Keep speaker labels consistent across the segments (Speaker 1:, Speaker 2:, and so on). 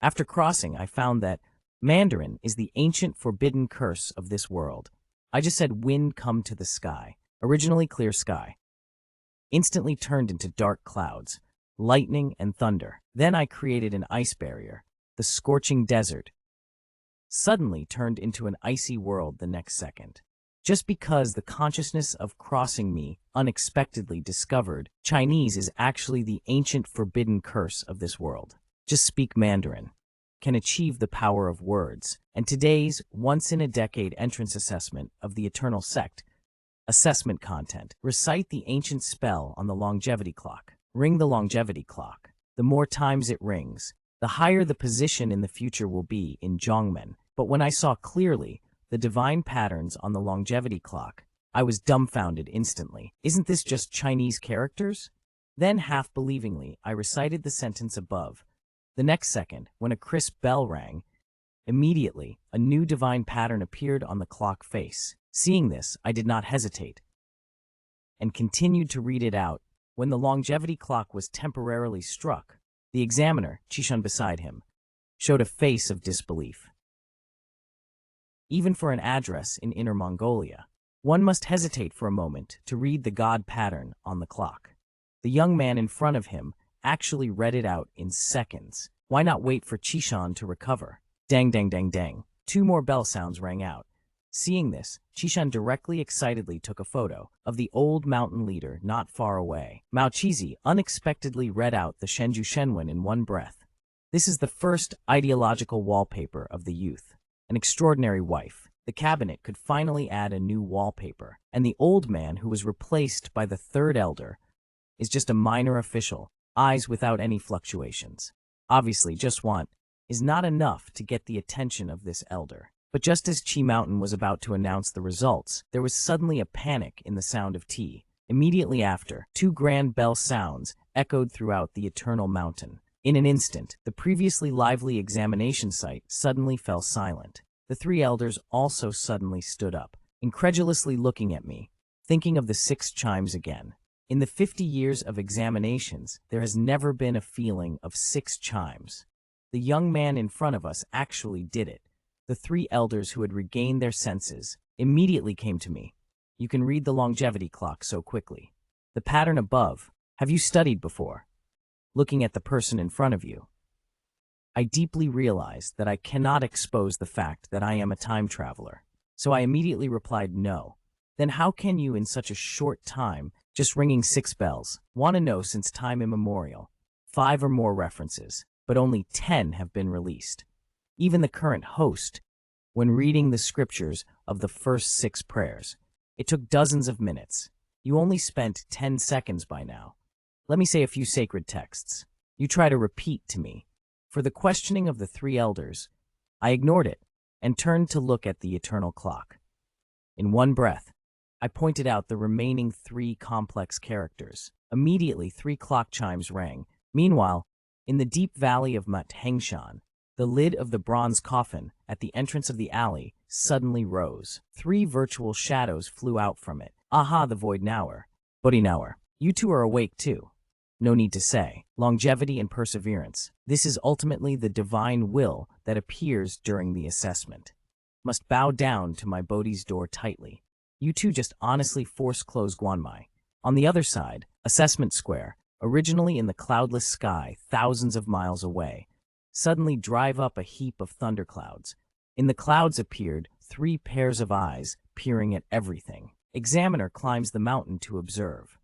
Speaker 1: After crossing, I found that Mandarin is the ancient forbidden curse of this world. I just said wind come to the sky, originally clear sky, instantly turned into dark clouds, lightning and thunder. Then I created an ice barrier, the scorching desert, suddenly turned into an icy world the next second. Just because the consciousness of crossing me unexpectedly discovered Chinese is actually the ancient forbidden curse of this world. Just speak Mandarin, can achieve the power of words, and today's once-in-a-decade entrance assessment of the Eternal Sect. Assessment content. Recite the ancient spell on the longevity clock. Ring the longevity clock. The more times it rings, the higher the position in the future will be in Zhongmen. But when I saw clearly the divine patterns on the longevity clock, I was dumbfounded instantly. Isn't this just Chinese characters? Then, half-believingly, I recited the sentence above. The next second, when a crisp bell rang, immediately, a new divine pattern appeared on the clock face. Seeing this, I did not hesitate and continued to read it out. When the longevity clock was temporarily struck, the examiner, Chishan beside him, showed a face of disbelief. Even for an address in Inner Mongolia, one must hesitate for a moment to read the god pattern on the clock. The young man in front of him actually read it out in seconds. Why not wait for Chishan to recover? Dang, dang, dang, dang. 2 more bell sounds rang out. Seeing this, Chishan directly excitedly took a photo of the old mountain leader not far away. Mao Chizi unexpectedly read out the Shenju Shenwen in one breath. This is the first ideological wallpaper of the youth. An extraordinary wife. The cabinet could finally add a new wallpaper, and the old man who was replaced by the third elder is just a minor official, eyes without any fluctuations. Obviously, just want is not enough to get the attention of this elder. But just as Qi Mountain was about to announce the results, there was suddenly a panic in the sound of tea. Immediately after, 2 grand bell sounds echoed throughout the eternal mountain. In an instant, the previously lively examination site suddenly fell silent. The 3 elders also suddenly stood up, incredulously looking at me, thinking of the 6 chimes again. In the 50 years of examinations, there has never been a feeling of 6 chimes. The young man in front of us actually did it. The 3 elders who had regained their senses immediately came to me. You can read the longevity clock so quickly. The pattern above, have you studied before? Looking at the person in front of you. I deeply realized that I cannot expose the fact that I am a time traveler. So I immediately replied no. Then how can you in such a short time just ringing 6 bells? Want to know since time immemorial. 5 or more references, but only 10 have been released. Even the current host, when reading the scriptures of the first 6 prayers, it took dozens of minutes. You only spent 10 seconds by now. Let me say a few sacred texts. You try to repeat to me. For the questioning of the 3 elders, I ignored it and turned to look at the eternal clock. In one breath, I pointed out the remaining 3 complex characters. Immediately, 3 clock chimes rang. Meanwhile, in the deep valley of Mat Hengshan, the lid of the bronze coffin at the entrance of the alley suddenly rose. 3 virtual shadows flew out from it. Aha, the void knower. Bodhi knower. You 2 are awake too. No need to say. Longevity and perseverance. This is ultimately the divine will that appears during the assessment. Must bow down to my Bodhi's door tightly. You 2 just honestly force close Guanmai. On the other side, assessment square, originally in the cloudless sky thousands of miles away, suddenly drive up a heap of thunderclouds. In the clouds appeared 3 pairs of eyes peering at everything. Examiner climbs the mountain to observe.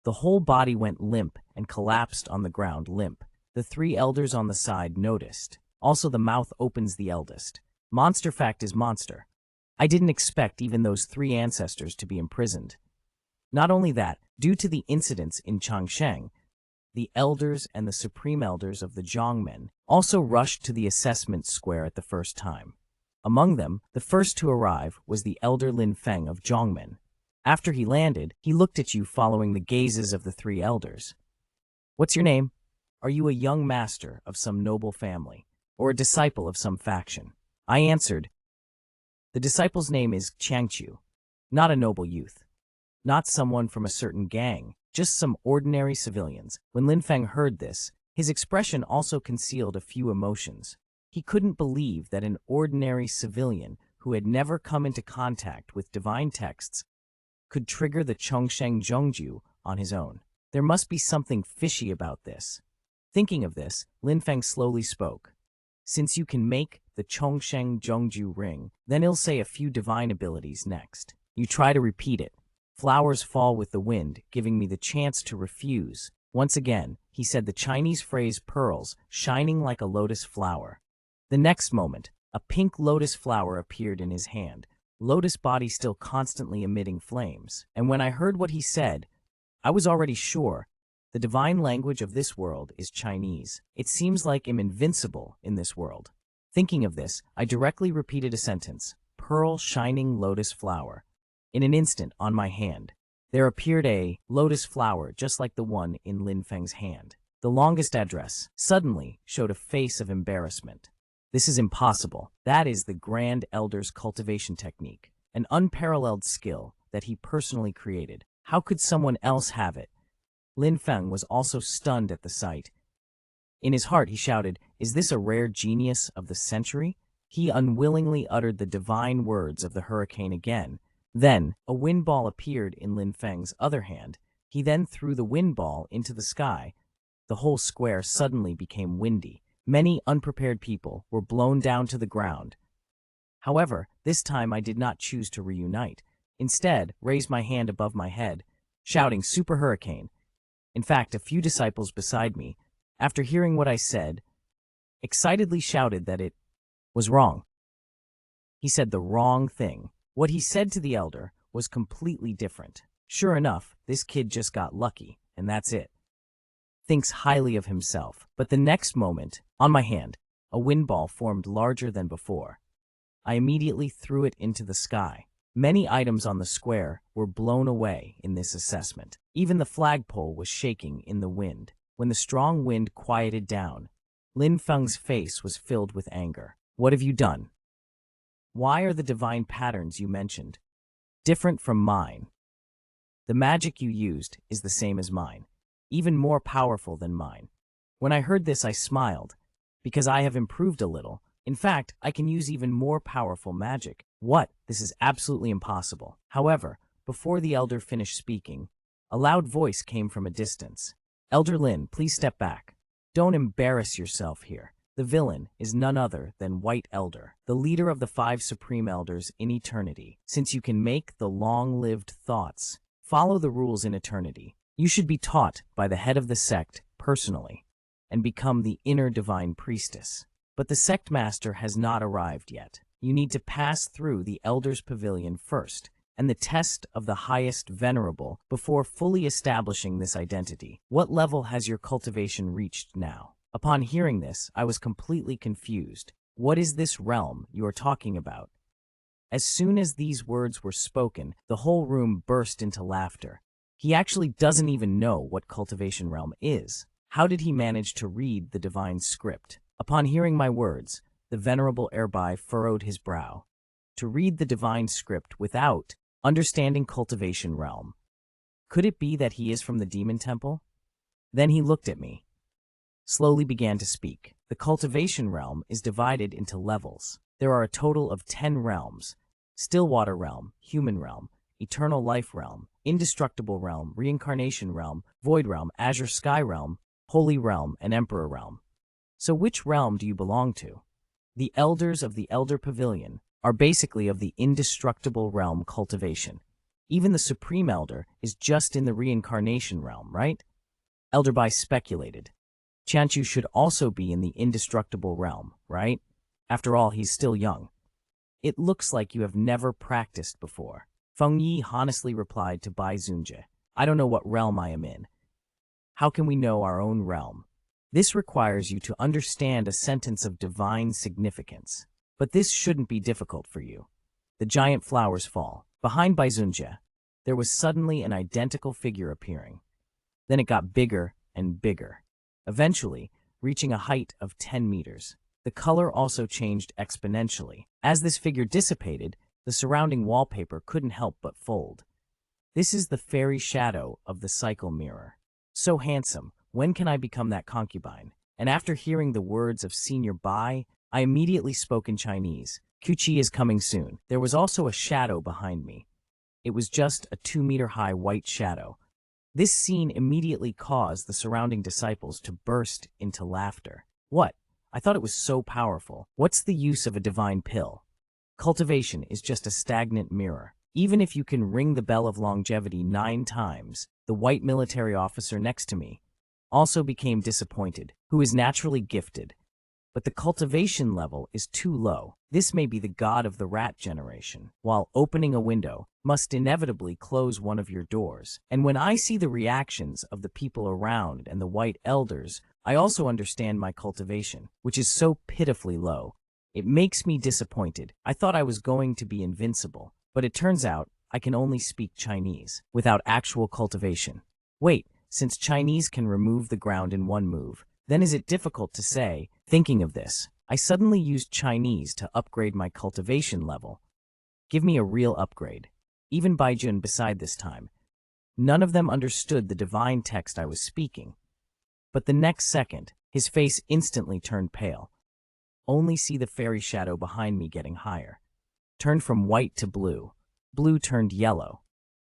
Speaker 1: The whole body went limp and collapsed on the ground limp. The 3 elders on the side noticed. Also the mouth opens the eldest. Monster fact is monster. I didn't expect even those 3 ancestors to be imprisoned. Not only that, due to the incidents in Changsheng, the elders and the supreme elders of the Zhongmen also rushed to the assessment square at the first time. Among them, the first to arrive was the elder Lin Feng of Zhongmen. After he landed, he looked at you following the gazes of the 3 elders. What's your name? Are you a young master of some noble family, or a disciple of some faction? I answered, the disciple's name is Changchu, not a noble youth, not someone from a certain gang, just some ordinary civilians. When Lin Feng heard this, His expression also concealed a few emotions. He couldn't believe that an ordinary civilian who had never come into contact with divine texts could trigger the Chongsheng Zhongju on his own. There must be something fishy about this. Thinking of this, Lin Feng slowly spoke. Since you can make the Chongsheng Zhongju ring, then he'll say a few divine abilities next. You try to repeat it. Flowers fall with the wind, giving me the chance to refuse. Once again, he said the Chinese phrase pearls, shining like a lotus flower. The next moment, a pink lotus flower appeared in his hand, lotus body still constantly emitting flames. And when I heard what he said, I was already sure. The divine language of this world is Chinese. It seems like I'm invincible in this world. Thinking of this, I directly repeated a sentence, pearl shining lotus flower. In an instant, on my hand, there appeared a lotus flower just like the one in Lin Feng's hand. The longest address suddenly showed a face of embarrassment. This is impossible. That is the Grand Elder's cultivation technique, an unparalleled skill that he personally created. How could someone else have it? Lin Feng was also stunned at the sight. In his heart, he shouted, "Is this a rare genius of the century?" He unwillingly uttered the divine words of the hurricane again. Then, a wind ball appeared in Lin Feng's other hand. He then threw the wind ball into the sky. The whole square suddenly became windy. Many unprepared people were blown down to the ground. However, this time I did not choose to reunite. Instead, raised my hand above my head, shouting "Super Hurricane." In fact, a few disciples beside me, after hearing what I said, excitedly shouted that it was wrong. He said the wrong thing. What he said to the elder was completely different. Sure enough, this kid just got lucky, and that's it. Thinks highly of himself. But the next moment, on my hand, a wind ball formed larger than before. I immediately threw it into the sky. Many items on the square were blown away in this assessment. Even the flagpole was shaking in the wind. When the strong wind quieted down, Lin Feng's face was filled with anger. What have you done? Why are the divine patterns you mentioned different from mine? The magic you used is the same as mine, even more powerful than mine. When I heard this, I smiled, because I have improved a little. In fact, I can use even more powerful magic. What? This is absolutely impossible. However, before the elder finished speaking, a loud voice came from a distance. Elder Lin, please step back. Don't embarrass yourself here. The villain is none other than White Elder, the leader of the 5 Supreme Elders in eternity. Since you can make the long-lived thoughts follow the rules in eternity, you should be taught by the head of the sect personally and become the inner divine priestess. But the sect master has not arrived yet. You need to pass through the Elder's Pavilion first, and the test of the highest venerable before fully establishing this identity. What level has your cultivation reached now? Upon hearing this, I was completely confused. What is this realm you are talking about? As soon as these words were spoken, the whole room burst into laughter. He actually doesn't even know what cultivation realm is. How did he manage to read the divine script? Upon hearing my words, the venerable Erbai furrowed his brow. To read the divine script without understanding cultivation realm. Could it be that he is from the demon temple? Then he looked at me, slowly began to speak. The cultivation realm is divided into levels. There are a total of 10 realms: Stillwater realm, human realm, eternal life realm, indestructible realm, reincarnation realm, void realm, azure sky realm, holy realm, and emperor realm. So which realm do you belong to? The elders of the Elder Pavilion are basically of the indestructible realm cultivation. Even the Supreme Elder is just in the reincarnation realm, right? Elder Bai speculated. Qianchu should also be in the indestructible realm, right? After all, he's still young. It looks like you have never practiced before. Feng Yi honestly replied to Bai Zunjie. I don't know what realm I am in. How can we know our own realm? This requires you to understand a sentence of divine significance. But this shouldn't be difficult for you. The giant flowers fall. Behind Bai Zunjie, there was suddenly an identical figure appearing. Then it got bigger and bigger, eventually reaching a height of 10 meters. The color also changed exponentially. As this figure dissipated, the surrounding wallpaper couldn't help but fold. This is the fairy shadow of the cycle mirror. So handsome, when can I become that concubine? And after hearing the words of Senior Bai, I immediately spoke in Chinese. Kuchi is coming soon. There was also a shadow behind me. It was just a 2-meter-high white shadow. This scene immediately caused the surrounding disciples to burst into laughter. What? I thought it was so powerful. What's the use of a divine pill? Cultivation is just a stagnant mirror. Even if you can ring the bell of longevity 9 times, the white military officer next to me also became disappointed, who is naturally gifted. But the cultivation level is too low. This may be the god of the rat generation. While opening a window must inevitably close one of your doors. And when I see the reactions of the people around and the white elders, I also understand my cultivation, which is so pitifully low. It makes me disappointed. I thought I was going to be invincible, but it turns out I can only speak Chinese without actual cultivation. Wait, since Chinese can remove the ground in one move, then is it difficult to say? Thinking of this, I suddenly used Chinese to upgrade my cultivation level. Give me a real upgrade. Even Baijun beside this time. None of them understood the divine text I was speaking. But the next second, his face instantly turned pale. Only see the fairy shadow behind me getting higher. Turned from white to blue. Blue turned yellow.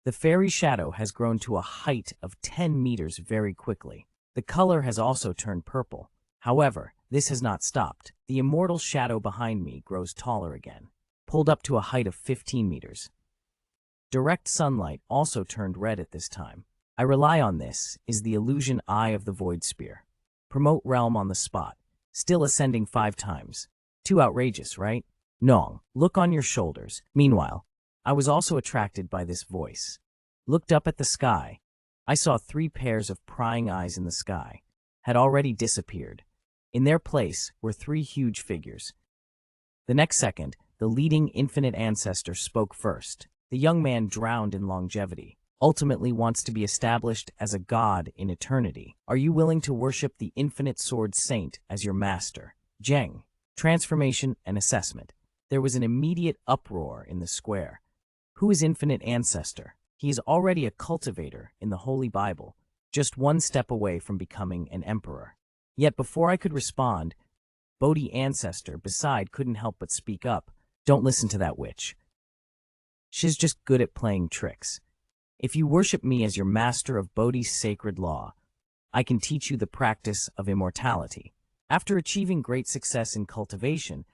Speaker 1: The fairy shadow has grown to a height of 10 meters very quickly. The color has also turned purple. However, this has not stopped. The immortal shadow behind me grows taller again, pulled up to a height of 15 meters. Direct sunlight also turned red at this time. I rely on this is the illusion eye of the void spear. Promote realm on the spot, still ascending 5 times. Too outrageous, right? Nong, look on your shoulders. Meanwhile, I was also attracted by this voice. Looked up at the sky. I saw 3 pairs of prying eyes in the sky, had already disappeared. In their place were 3 huge figures. The next second, the leading infinite ancestor spoke first. The young man drowned in longevity, ultimately wants to be established as a god in eternity. Are you willing to worship the infinite sword saint as your master? Zheng. Transformation and assessment. There was an immediate uproar in the square. Who is infinite ancestor? He is already a cultivator in the Holy Bible, just 1 step away from becoming an emperor. Yet before I could respond, Bodhi ancestor beside couldn't help but speak up. Don't listen to that witch. She's just good at playing tricks. If you worship me as your master of Bodhi's sacred law, I can teach you the practice of immortality. After achieving great success in cultivation,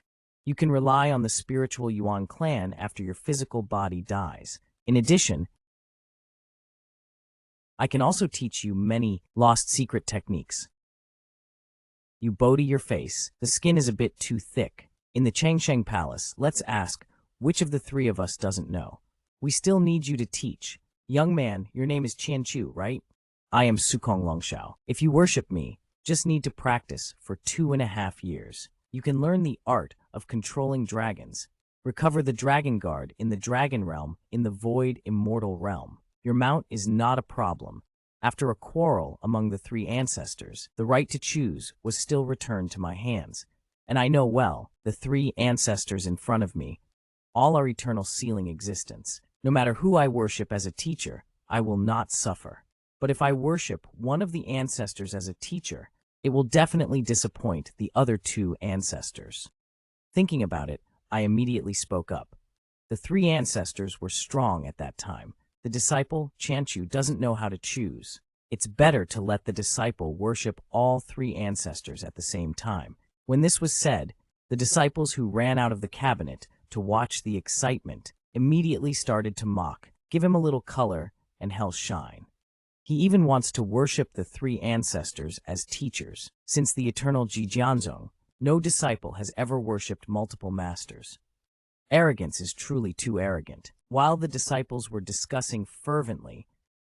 Speaker 1: you can rely on the spiritual Yuan clan after your physical body dies. In addition, I can also teach you many lost secret techniques. You Bodhi your face, the skin is a bit too thick. In the Changsheng Palace, let's ask, which of the 3 of us doesn't know? We still need you to teach. Young man, your name is Qian Chu, right? I am Sukong Longshao. If you worship me, just need to practice for 2.5 years. You can learn the art of controlling dragons. Recover the dragon guard in the dragon realm in the void immortal realm. Your mount is not a problem. After a quarrel among the 3 ancestors, the right to choose was still returned to my hands. And I know well, the 3 ancestors in front of me, all are eternal sealing existence. No matter who I worship as a teacher, I will not suffer. But if I worship one of the ancestors as a teacher, it will definitely disappoint the other 2 ancestors. Thinking about it, I immediately spoke up. The 3 ancestors were strong at that time. The disciple, Chanchu, doesn't know how to choose. It's better to let the disciple worship all 3 ancestors at the same time. When this was said, the disciples who ran out of the cabinet to watch the excitement immediately started to mock. Give him a little color and hell shine. He even wants to worship the 3 ancestors as teachers. Since the eternal Jijianzong, no disciple has ever worshipped multiple masters. Arrogance is truly too arrogant. While the disciples were discussing fervently,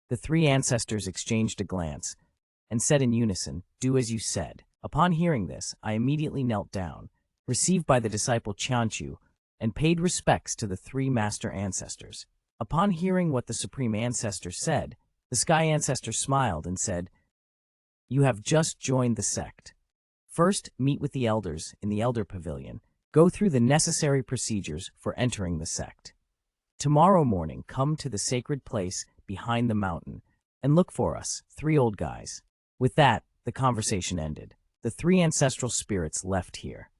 Speaker 1: the 3 ancestors exchanged a glance and said in unison, "Do as you said." Upon hearing this, I immediately knelt down, received by the disciple Qianchu, and paid respects to the 3 master ancestors. Upon hearing what the supreme ancestor said, the sky ancestor smiled and said, "You have just joined the sect. First, meet with the elders in the elder pavilion. Go through the necessary procedures for entering the sect. Tomorrow morning, come to the sacred place behind the mountain and look for us, 3 old guys." With that, the conversation ended. The three ancestral spirits left here.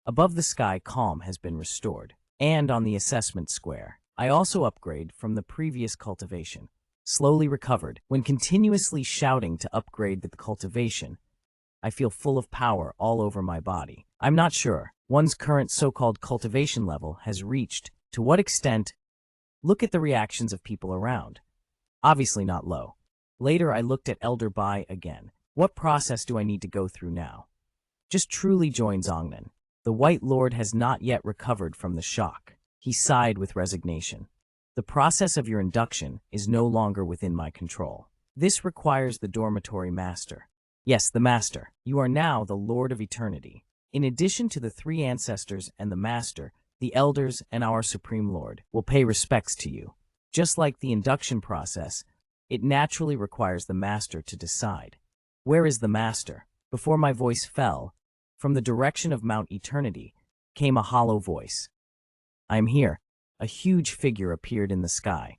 Speaker 1: Above the sky, calm has been restored. And on the assessment square, I also upgrade from the previous cultivation. Slowly recovered. When continuously shouting to upgrade the cultivation, I feel full of power all over my body. I'm not sure one's current so-called cultivation level has reached. To what extent? Look at the reactions of people around. Obviously not low. Later I looked at Elder Bai again. What process do I need to go through now? Just truly join Zongnan. The White Lord has not yet recovered from the shock. He sighed with resignation. The process of your induction is no longer within my control. This requires the dormitory master. Yes, the master. You are now the Lord of Eternity. In addition to the three ancestors and the master, the elders and our Supreme Lord will pay respects to you. Just like the induction process, it naturally requires the master to decide. Where is the master? Before my voice fell, from the direction of Mount Eternity came a hollow voice. I am here. A huge figure appeared in the sky.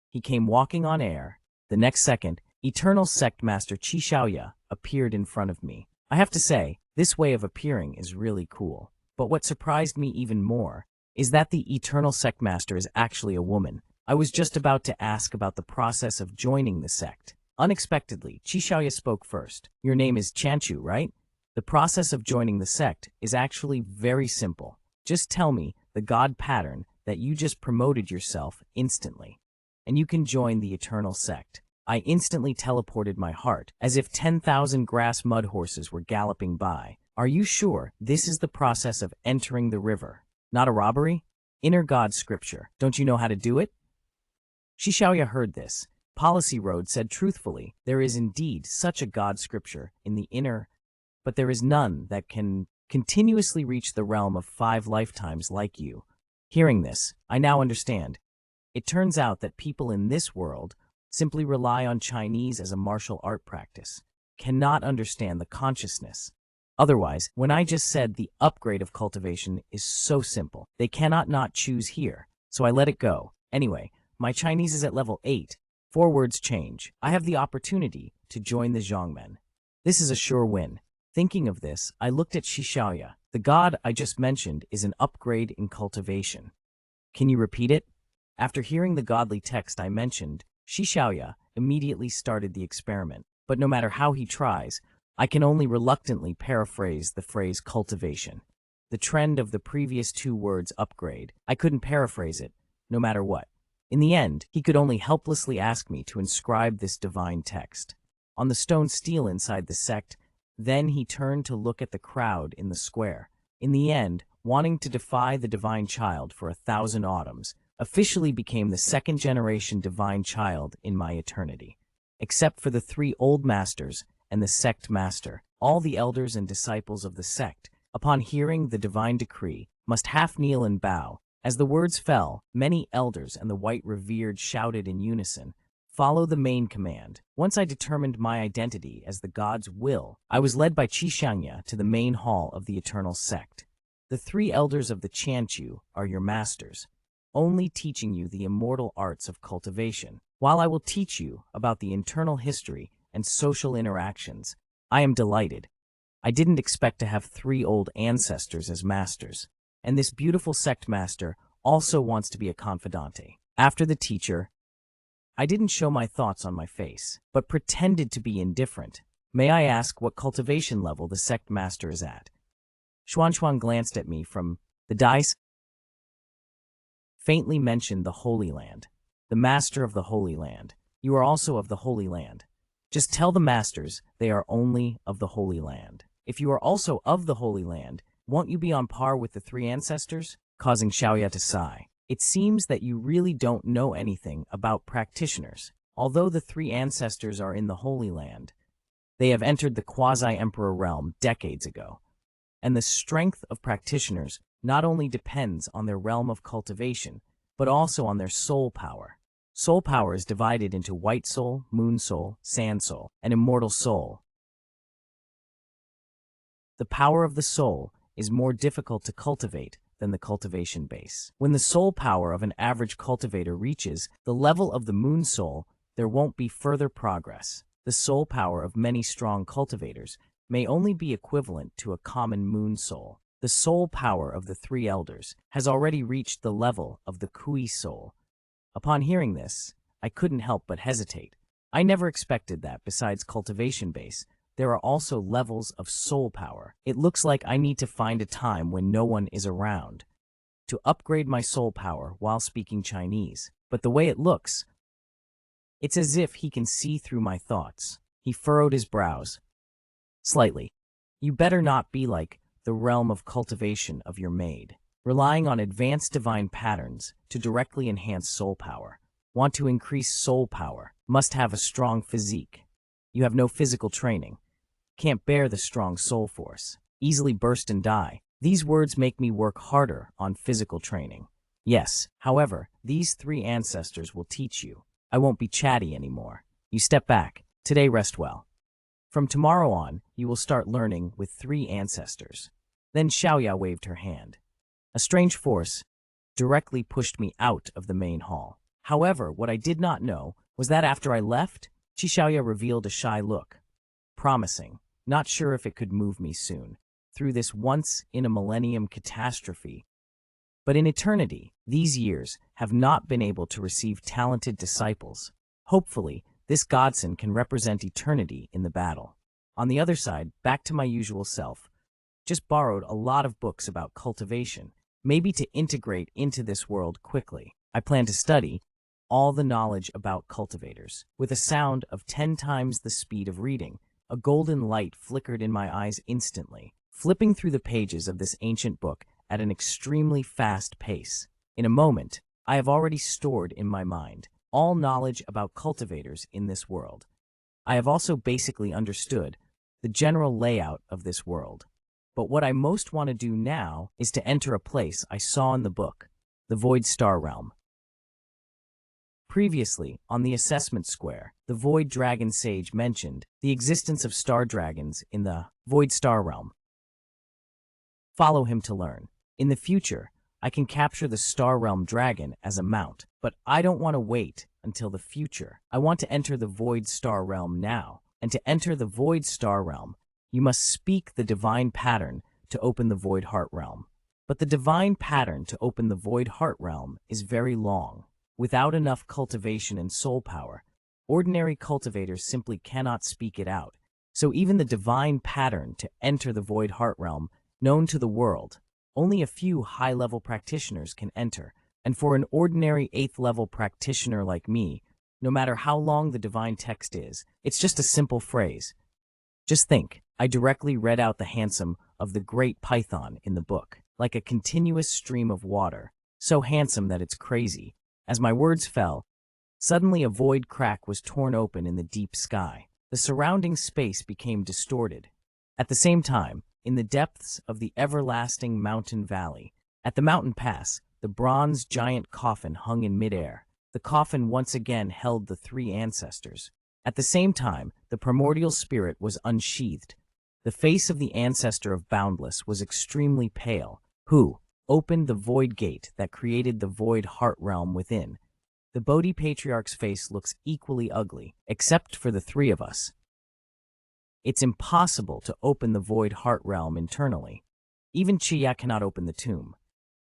Speaker 1: He came walking on air. The next second, Eternal Sect Master Qi Xiaoya appeared in front of me. I have to say, this way of appearing is really cool. But what surprised me even more is that the Eternal Sect Master is actually a woman. I was just about to ask about the process of joining the sect. Unexpectedly, Qi Xiaoya spoke first. Your name is Chanchu, right? The process of joining the sect is actually very simple. Just tell me the god pattern that you just promoted yourself instantly, and you can join the Eternal Sect. I instantly teleported my heart, as if 10,000 grass mud horses were galloping by. Are you sure this is the process of entering the river? Not a robbery? Inner God scripture. Don't you know how to do it? Qi Xiaoya heard this. Policy Road said truthfully, there is indeed such a God scripture in the inner, but there is none that can continuously reach the realm of 5 lifetimes like you. Hearing this, I now understand. It turns out that people in this world simply rely on Chinese as a martial art practice, cannot understand the consciousness. Otherwise, when I just said the upgrade of cultivation is so simple, they cannot not choose here, so I let it go. Anyway, my Chinese is at level 8. 4 words change. I have the opportunity to join the Zhongmen. This is a sure win. Thinking of this, I looked at Qi Xiaoya. The god I just mentioned is an upgrade in cultivation. Can you repeat it? After hearing the godly text I mentioned, Qi Xiaoya immediately started the experiment. But no matter how he tries, I can only reluctantly paraphrase the phrase cultivation. The trend of the previous 2 words upgrade, I couldn't paraphrase it, no matter what. In the end, he could only helplessly ask me to inscribe this divine text on the stone stele inside the sect. Then he turned to look at the crowd in the square. In the end, wanting to defy the divine child for 1,000 autumns, officially became the 2nd generation divine child in my eternity. Except for the 3 old masters and the sect master, all the elders and disciples of the sect, upon hearing the divine decree, must half kneel and bow. As the words fell, many elders and the white revered shouted in unison, "Follow the main command." Once I determined my identity as the god's will, I was led by Qi Xiaoya to the main hall of the Eternal Sect. The 3 elders of the Chanchu are your masters, only teaching you the immortal arts of cultivation. While I will teach you about the internal history and social interactions, I am delighted. I didn't expect to have 3 old ancestors as masters, and this beautiful sect master also wants to be a confidante. After the teacher, I didn't show my thoughts on my face, but pretended to be indifferent. May I ask what cultivation level the sect master is at? Xuan glanced at me from the dice. Faintly mentioned the Holy Land. The master of the Holy Land. You are also of the Holy Land. Just tell the masters they are only of the Holy Land. If you are also of the Holy Land, won't you be on par with the 3 ancestors? Causing Xiaoya to sigh. It seems that you really don't know anything about practitioners. Although the 3 ancestors are in the Holy Land, they have entered the quasi-emperor realm decades ago. And the strength of practitioners not only depends on their realm of cultivation, but also on their soul power. Soul power is divided into white soul, moon soul, sand soul, and immortal soul. The power of the soul is more difficult to cultivate than the cultivation base. When the soul power of an average cultivator reaches the level of the moon soul, there won't be further progress. The soul power of many strong cultivators may only be equivalent to a common moon soul. The soul power of the three elders has already reached the level of the Kui soul. Upon hearing this, I couldn't help but hesitate. I never expected that besides cultivation base, there are also levels of soul power. It looks like I need to find a time when no one is around to upgrade my soul power while speaking Chinese. But the way it looks, it's as if he can see through my thoughts. He furrowed his brows slightly. You better not be like the realm of cultivation of your maid, relying on advanced divine patterns to directly enhance soul power. Want to increase soul power, must have a strong physique. You have no physical training, can't bear the strong soul force, easily burst and die. These words make me work harder on physical training. Yes, however, these three ancestors will teach you. I won't be chatty anymore. You step back. Today rest well. From tomorrow on, you will start learning with three ancestors. Then Xiaoya waved her hand. A strange force directly pushed me out of the main hall. However, what I did not know was that after I left, Xiaoya revealed a shy look. Promising, not sure if it could move me soon, through this once-in-a-millennium catastrophe. But in eternity, these years have not been able to receive talented disciples. Hopefully, this godson can represent eternity in the battle. On the other side, back to my usual self. Just borrowed a lot of books about cultivation, maybe to integrate into this world quickly. I plan to study all the knowledge about cultivators. With a sound of 10 times the speed of reading, a golden light flickered in my eyes instantly, flipping through the pages of this ancient book at an extremely fast pace. In a moment, I have already stored in my mind all knowledge about cultivators in this world. I have also basically understood the general layout of this world. But what I most want to do now is to enter a place I saw in the book, the Void Star Realm. Previously, on the assessment square, the Void Dragon Sage mentioned the existence of star dragons in the Void Star Realm. Follow him to learn. In the future, I can capture the Star Realm Dragon as a mount, but I don't want to wait until the future. I want to enter the Void Star Realm now, and to enter the Void Star Realm, you must speak the divine pattern to open the Void Heart Realm. But the divine pattern to open the Void Heart Realm is very long. Without enough cultivation and soul power, ordinary cultivators simply cannot speak it out. So even the divine pattern to enter the Void Heart Realm, known to the world, only a few high-level practitioners can enter. And for an ordinary 8th-level practitioner like me, no matter how long the divine text is, it's just a simple phrase. Just think, I directly read out the handsome of the great python in the book, like a continuous stream of water, so handsome that it's crazy. As my words fell, suddenly a void crack was torn open in the deep sky. The surrounding space became distorted. At the same time, in the depths of the everlasting mountain valley, at the mountain pass, the bronze giant coffin hung in midair. The coffin once again held the three ancestors. At the same time, the primordial spirit was unsheathed. The face of the ancestor of Boundless was extremely pale, who opened the void gate that created the void heart realm within. The Bodhi Patriarch's face looks equally ugly, except for the three of us. It's impossible to open the void heart realm internally. Even Chiya cannot open the tomb,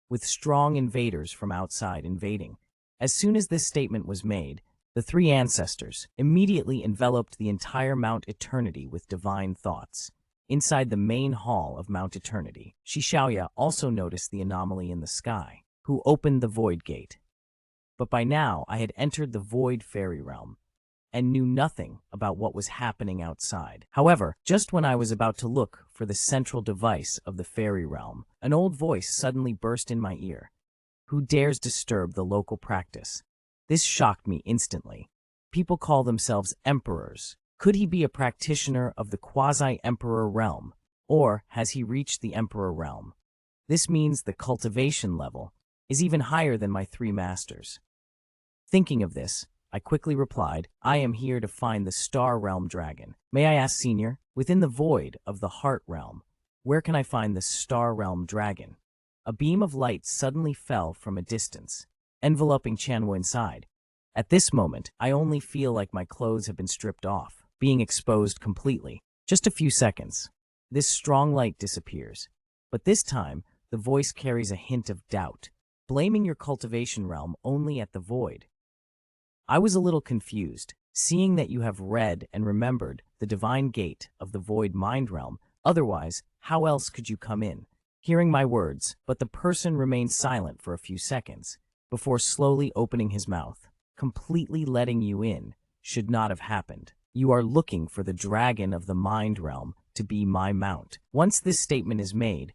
Speaker 1: with strong invaders from outside invading. As soon as this statement was made, the three ancestors immediately enveloped the entire Mount Eternity with divine thoughts. Inside the main hall of Mount Eternity, Xiaoya also noticed the anomaly in the sky, who opened the void gate. But by now I had entered the void fairy realm, and knew nothing about what was happening outside. However, just when I was about to look for the central device of the fairy realm, an old voice suddenly burst in my ear. Who dares disturb the local practice? This shocked me instantly. People call themselves emperors. Could he be a practitioner of the quasi-emperor realm, or has he reached the emperor realm? This means the cultivation level is even higher than my three masters. Thinking of this, I quickly replied, I am here to find the Star Realm Dragon. May I ask, Senior, within the void of the Heart Realm, where can I find the Star Realm Dragon? A beam of light suddenly fell from a distance, enveloping Chanwo inside. At this moment, I only feel like my clothes have been stripped off. being exposed completely. Just a few seconds. This strong light disappears. But this time, the voice carries a hint of doubt, blaming your cultivation realm only at the void. I was a little confused, seeing that you have read and remembered the divine gate of the void mind realm. Otherwise, how else could you come in? Hearing my words, but the person remained silent for a few seconds, before slowly opening his mouth. Completely letting you in should not have happened. You are looking for the dragon of the mind realm to be my mount. Once this statement is made,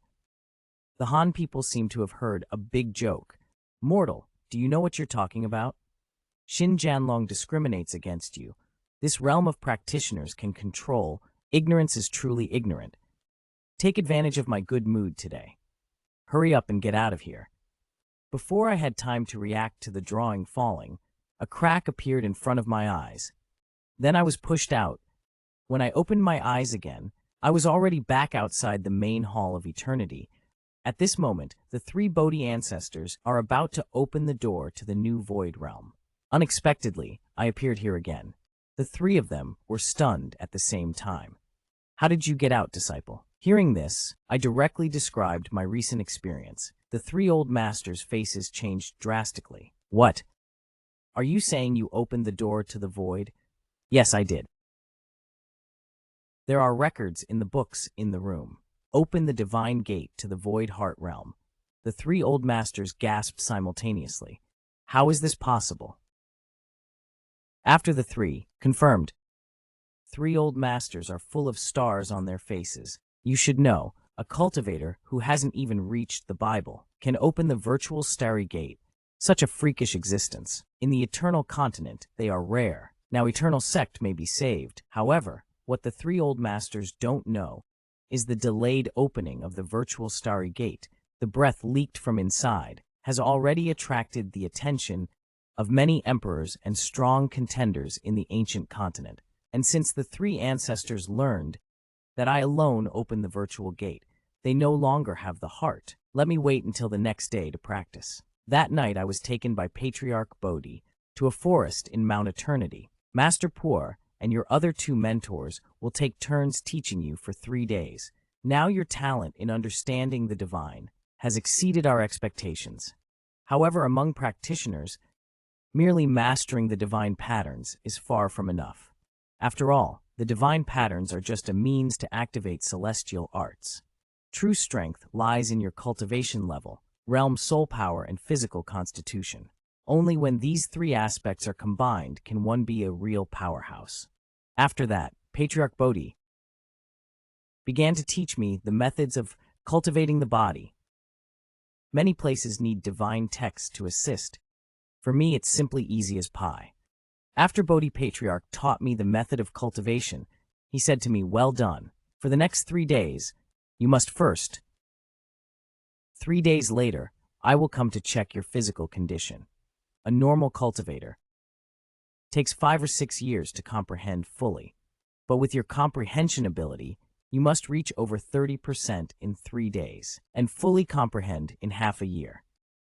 Speaker 1: the Han people seem to have heard a big joke. Mortal, do you know what you're talking about? Xin Jianlong discriminates against you. This realm of practitioners can control. Ignorance is truly ignorant. Take advantage of my good mood today. Hurry up and get out of here. Before I had time to react to the drawing falling, a crack appeared in front of my eyes. Then I was pushed out. When I opened my eyes again, I was already back outside the main hall of eternity. At this moment, the three Bodhi ancestors are about to open the door to the new void realm. Unexpectedly, I appeared here again. The three of them were stunned at the same time. How did you get out, disciple? Hearing this, I directly described my recent experience. The three old masters' faces changed drastically. What? Are you saying you opened the door to the void? Yes, I did. There are records in the books in the room. Open the divine gate to the void heart realm. The three old masters gasped simultaneously. How is this possible? After the three, confirmed. Three old masters are full of stars on their faces. You should know, a cultivator who hasn't even reached the Bible can open the virtual starry gate. Such a freakish existence. In the eternal continent, they are rare. Now eternal sect may be saved. However, what the three old masters don't know is the delayed opening of the virtual starry gate. The breath leaked from inside has already attracted the attention of many emperors and strong contenders in the ancient continent. And since the three ancestors learned that I alone opened the virtual gate, they no longer have the heart. Let me wait until the next day to practice. That night I was taken by Patriarch Bodhi to a forest in Mount Eternity. Master Puer and your other two mentors will take turns teaching you for 3 days. Now your talent in understanding the divine has exceeded our expectations. However, among practitioners, merely mastering the divine patterns is far from enough. After all, the divine patterns are just a means to activate celestial arts. True strength lies in your cultivation level, realm soul power, and physical constitution. Only when these three aspects are combined can one be a real powerhouse. After that, Patriarch Bodhi began to teach me the methods of cultivating the body. Many places need divine texts to assist. For me, it's simply easy as pie. After Bodhi Patriarch taught me the method of cultivation, he said to me, "Well done. For the next 3 days, you must first." 3 days later, I will come to check your physical condition. A normal cultivator takes 5 or 6 years to comprehend fully, but with your comprehension ability, you must reach over 30% in 3 days and fully comprehend in half a year.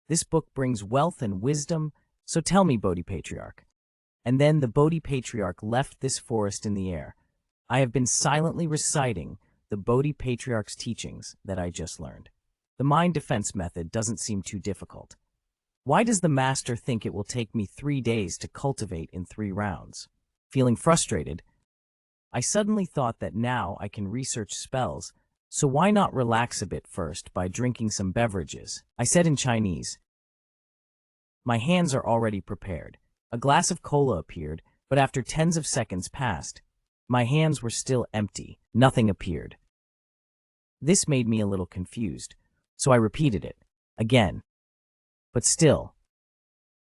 Speaker 1: This book brings wealth and wisdom, so tell me, Bodhi Patriarch. And then the Bodhi Patriarch left this forest in the air. I have been silently reciting the Bodhi Patriarch's teachings that I just learned. The mind defense method doesn't seem too difficult. Why does the master think it will take me 3 days to cultivate in 3 rounds? Feeling frustrated, I suddenly thought that now I can research spells, so why not relax a bit first by drinking some beverages? I said in Chinese. My hands are already prepared. A glass of cola appeared, but after tens of seconds passed, my hands were still empty. Nothing appeared. This made me a little confused, so I repeated it again. But still.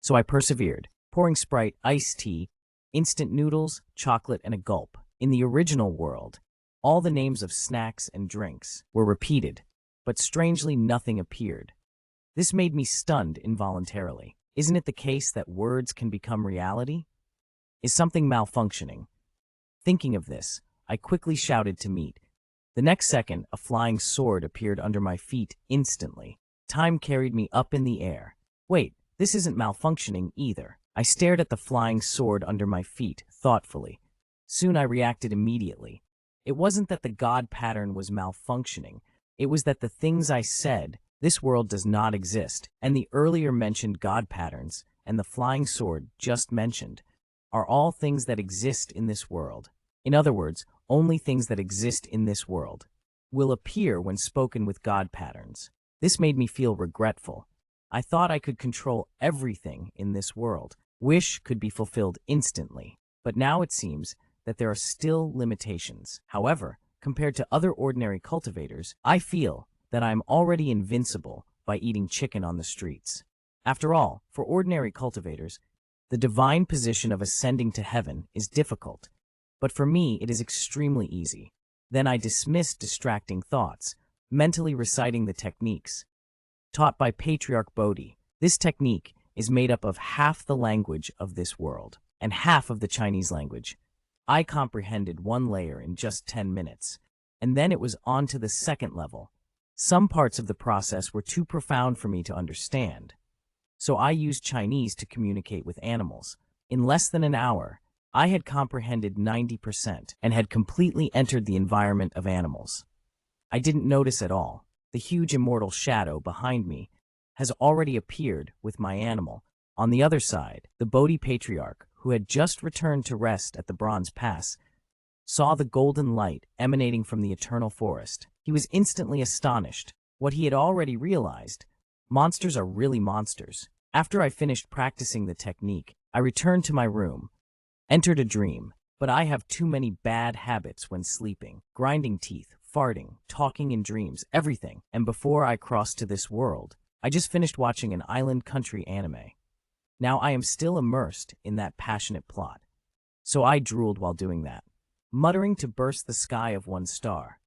Speaker 1: So I persevered, pouring Sprite, iced tea, instant noodles, chocolate, and a gulp. In the original world, all the names of snacks and drinks were repeated, but strangely nothing appeared. This made me stunned involuntarily. Isn't it the case that words can become reality? Is something malfunctioning? Thinking of this, I quickly shouted to meet. The next second, a flying sword appeared under my feet instantly. Time carried me up in the air. Wait, this isn't malfunctioning either. I stared at the flying sword under my feet thoughtfully. Soon I reacted immediately. It wasn't that the God pattern was malfunctioning. It was that the things I said, this world does not exist, and the earlier mentioned God patterns, and the flying sword just mentioned, are all things that exist in this world. In other words, only things that exist in this world will appear when spoken with God patterns. This made me feel regretful. I thought I could control everything in this world. Wish could be fulfilled instantly. But now it seems that there are still limitations. However, compared to other ordinary cultivators, I feel that I am already invincible by eating chicken on the streets. After all, for ordinary cultivators, the divine position of ascending to heaven is difficult, but for me it is extremely easy. Then I dismissed distracting thoughts, mentally reciting the techniques taught by Patriarch Bodhi. This technique is made up of half the language of this world and half of the Chinese language. I comprehended one layer in just 10 minutes, and then it was on to the second level. Some parts of the process were too profound for me to understand, so I used Chinese to communicate with animals. In less than an hour, I had comprehended 90% and had completely entered the environment of animals. I didn't notice at all. The huge immortal shadow behind me has already appeared with my animal. On the other side, the Bodhi Patriarch, who had just returned to rest at the Bronze Pass, saw the golden light emanating from the eternal forest. He was instantly astonished. What he had already realized, monsters are really monsters. After I finished practicing the technique, I returned to my room, entered a dream. But I have too many bad habits when sleeping. Grinding teeth, farting, talking in dreams, everything. And before I crossed to this world, I just finished watching an island country anime. Now I am still immersed in that passionate plot. So I drooled while doing that, muttering to burst the sky of one star.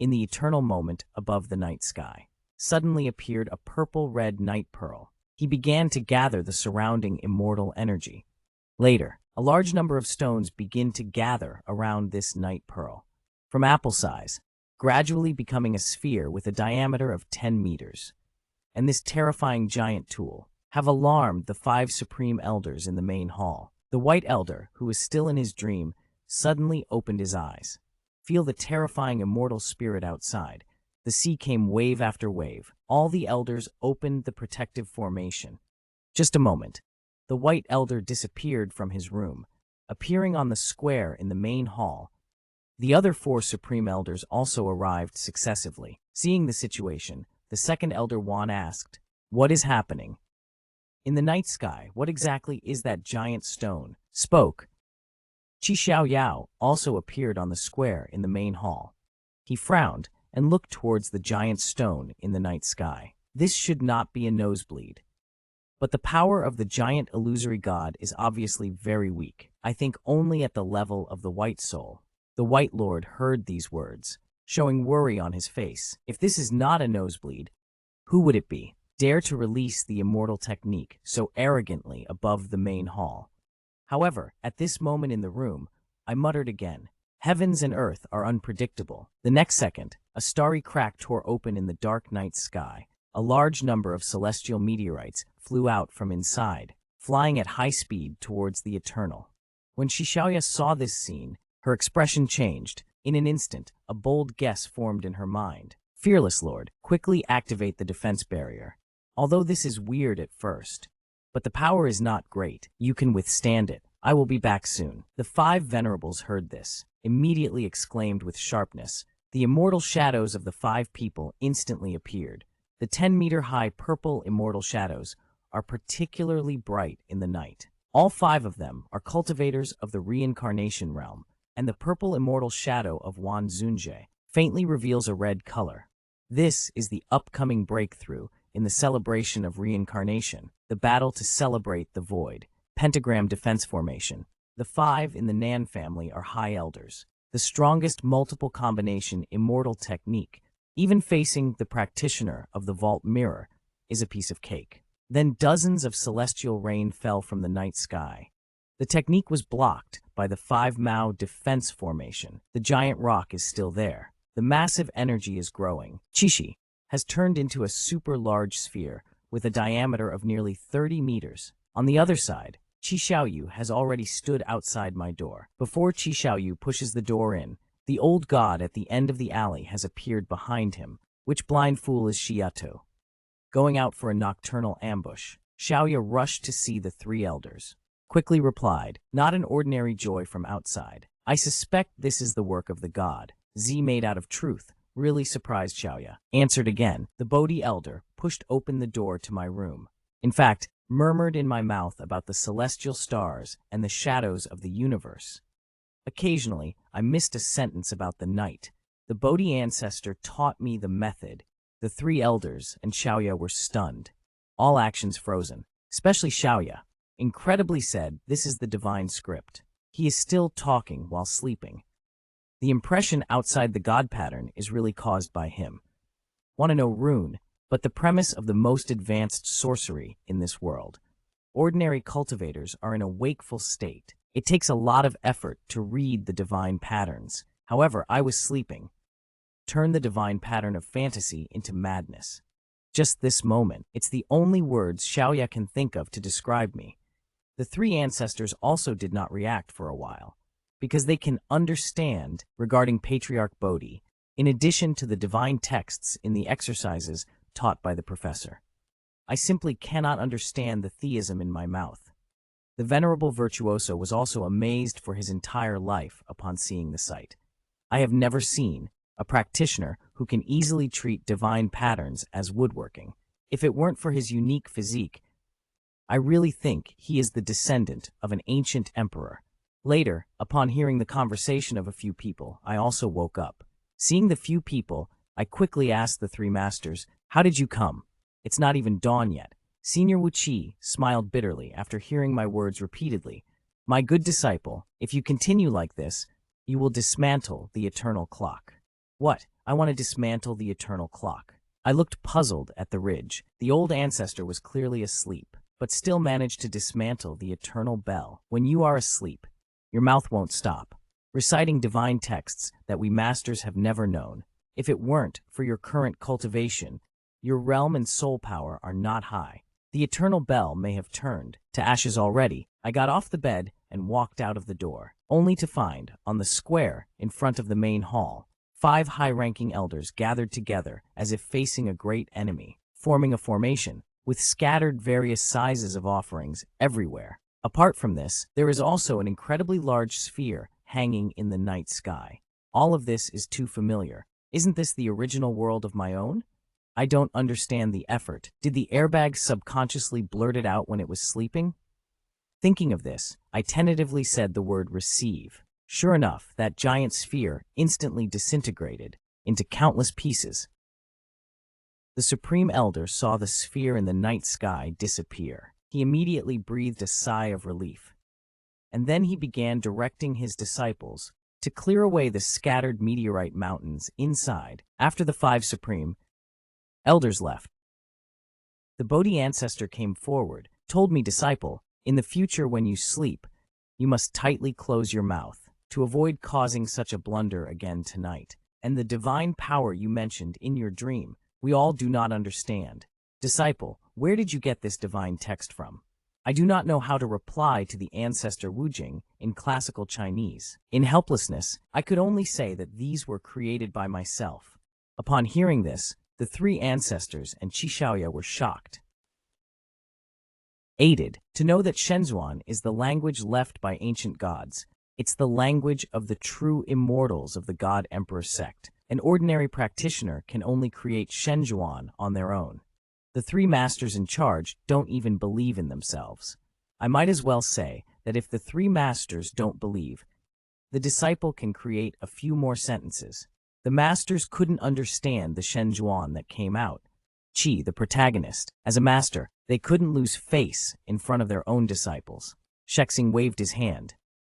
Speaker 1: In the eternal moment above the night sky, suddenly appeared a purple-red night pearl. He began to gather the surrounding immortal energy. Later, a large number of stones begin to gather around this night pearl, from apple size, gradually becoming a sphere with a diameter of 10 meters. And this terrifying giant tool have alarmed the 5 supreme elders in the main hall. The white elder, who was still in his dream, suddenly opened his eyes. Feel the terrifying immortal spirit outside. The sea came wave after wave. All the elders opened the protective formation. Just a moment. The white elder disappeared from his room, appearing on the square in the main hall. The other 4 supreme elders also arrived successively. Seeing the situation, the second elder Wan asked, "What is happening?" "In the night sky, what exactly is that giant stone?" spoke. Qi Xiao Yao also appeared on the square in the main hall. He frowned and looked towards the giant stone in the night sky. This should not be a nosebleed. But the power of the giant illusory god is obviously very weak. I think only at the level of the white soul. The White Lord heard these words, showing worry on his face. If this is not a nosebleed, who would it be? Dare to release the immortal technique so arrogantly above the main hall. However, at this moment in the room, I muttered again. Heavens and earth are unpredictable. The next second, a starry crack tore open in the dark night sky. A large number of celestial meteorites flew out from inside, flying at high speed towards the eternal. When Shishaoya saw this scene, her expression changed. In an instant, a bold guess formed in her mind. Fearless Lord, quickly activate the defense barrier. Although this is weird at first, but the power is not great. You can withstand it. I will be back soon. The 5 venerables heard this, immediately exclaimed with sharpness. The immortal shadows of the 5 people instantly appeared. The 10-meter-high purple immortal shadows are particularly bright in the night. All 5 of them are cultivators of the reincarnation realm, and the purple immortal shadow of Wan Zunjie faintly reveals a red color. This is the upcoming breakthrough in the celebration of reincarnation, the battle to celebrate the void, pentagram defense formation. The 5 in the Nan family are high elders, the strongest multiple combination immortal technique. Even facing the practitioner of the vault mirror is a piece of cake. Then dozens of celestial rain fell from the night sky. The technique was blocked by the 5 Mao defense formation. The giant rock is still there. The massive energy is growing. Qishi has turned into a super large sphere with a diameter of nearly 30 meters. On the other side, Chi Xiaoyu has already stood outside my door. Before Chi Xiaoyu pushes the door in, the old god at the end of the alley has appeared behind him. Which blind fool is Xiaotu? Going out for a nocturnal ambush. Xiaoya rushed to see the three elders. Quickly replied, not an ordinary joy from outside. I suspect this is the work of the god. Z made out of truth. Really surprised Xiaoya. Answered again. The Bodhi elder pushed open the door to my room. In fact, murmured in my mouth about the celestial stars and the shadows of the universe. Occasionally, I missed a sentence about the night. The Bodhi ancestor taught me the method. The three elders and Xiaoya were stunned. All actions frozen. Especially Xiaoya. Incredibly said, this is the divine script. He is still talking while sleeping. The impression outside the god pattern is really caused by him. Want to know rune, but the premise of the most advanced sorcery in this world. Ordinary cultivators are in a wakeful state. It takes a lot of effort to read the divine patterns. However, I was sleeping. Turn the divine pattern of fantasy into madness. Just this moment, it's the only words Xiaoya can think of to describe me. The three ancestors also did not react for a while, because they can understand regarding Patriarch Bodhi, in addition to the divine texts in the exercises taught by the professor. I simply cannot understand the theism in my mouth. The venerable virtuoso was also amazed for his entire life upon seeing the sight. I have never seen a practitioner who can easily treat divine patterns as woodworking. If it weren't for his unique physique, I really think he is the descendant of an ancient emperor. Later, upon hearing the conversation of a few people, I also woke up. Seeing the few people, I quickly asked the three masters, how did you come? It's not even dawn yet. Senior Wu Qi smiled bitterly after hearing my words repeatedly. My good disciple, if you continue like this, you will dismantle the eternal clock. What? I want to dismantle the eternal clock. I looked puzzled at the ridge. The old ancestor was clearly asleep, but still managed to dismantle the eternal bell. When you are asleep, your mouth won't stop, reciting divine texts that we masters have never known. If it weren't for your current cultivation, your realm and soul power are not high. The eternal bell may have turned to ashes already. I got off the bed and walked out of the door, only to find, on the square in front of the main hall, 5 high-ranking elders gathered together as if facing a great enemy, forming a formation, with scattered various sizes of offerings everywhere. Apart from this, there is also an incredibly large sphere hanging in the night sky. All of this is too familiar. Isn't this the original world of my own? I don't understand the effort. Did the airbag subconsciously blurt it out when it was sleeping? Thinking of this, I tentatively said the word receive. Sure enough, that giant sphere instantly disintegrated into countless pieces. The Supreme Elder saw the sphere in the night sky disappear. He immediately breathed a sigh of relief. And then he began directing his disciples to clear away the scattered meteorite mountains inside. After the 5 Supreme Elders left, the Bodhi ancestor came forward, told me, disciple, in the future when you sleep, you must tightly close your mouth to avoid causing such a blunder again tonight. And the divine power you mentioned in your dream, we all do not understand. Disciple, where did you get this divine text from? I do not know how to reply to the ancestor Wu Jing in classical Chinese. In helplessness, I could only say that these were created by myself. Upon hearing this, the 3 ancestors and Qi Xiaoya were shocked. Aided to know that Shenzhuan is the language left by ancient gods. It's the language of the true immortals of the God Emperor sect. An ordinary practitioner can only create Shenzhuan on their own. The 3 masters in charge don't even believe in themselves. I might as well say that if the 3 masters don't believe, the disciple can create a few more sentences. The masters couldn't understand the Shenzhuan that came out. Qi, the protagonist, as a master, they couldn't lose face in front of their own disciples. Shexing waved his hand.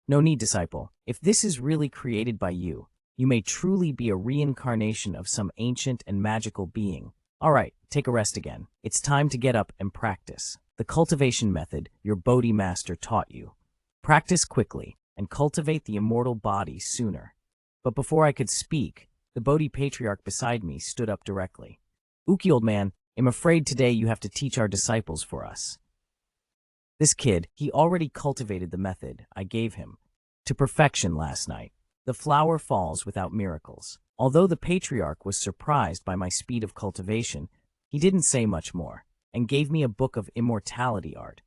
Speaker 1: No need, disciple. If this is really created by you, you may truly be a reincarnation of some ancient and magical being. All right, take a rest again. It's time to get up and practice the cultivation method your Bodhi master taught you. Practice quickly and cultivate the immortal body sooner. But before I could speak, the Bodhi patriarch beside me stood up directly. Uki, old man, I'm afraid today you have to teach our disciples for us. This kid, he already cultivated the method I gave him to perfection last night. The flower falls without miracles. Although the patriarch was surprised by my speed of cultivation, he didn't say much more, and gave me a book of immortality art,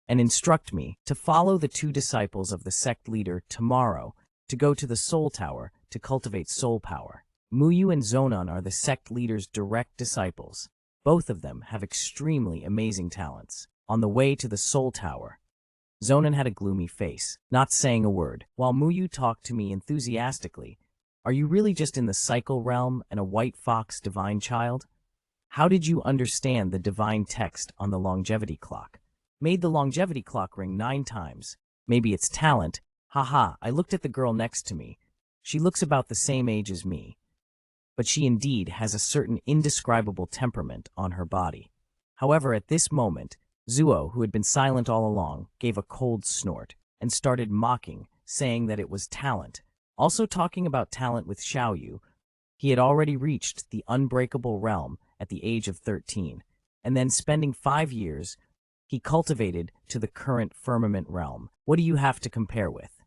Speaker 1: and instruct me to follow the two disciples of the sect leader tomorrow to go to the soul tower to cultivate soul power. Muyu and Zonan are the sect leader's direct disciples. Both of them have extremely amazing talents. On the way to the soul tower, Zonan had a gloomy face, not saying a word, while Muyu talked to me enthusiastically. Are you really just in the cycle realm and a white fox divine child? How did you understand the divine text on the longevity clock? Made the longevity clock ring 9 times. Maybe it's talent. Haha, I looked at the girl next to me. She looks about the same age as me, but she indeed has a certain indescribable temperament on her body. However, at this moment, Zuo, who had been silent all along, gave a cold snort and started mocking, saying that it was talent. Also talking about talent with Xiaoyu, he had already reached the unbreakable realm at the age of 13, and then spending 5 years, he cultivated to the current firmament realm. What do you have to compare with?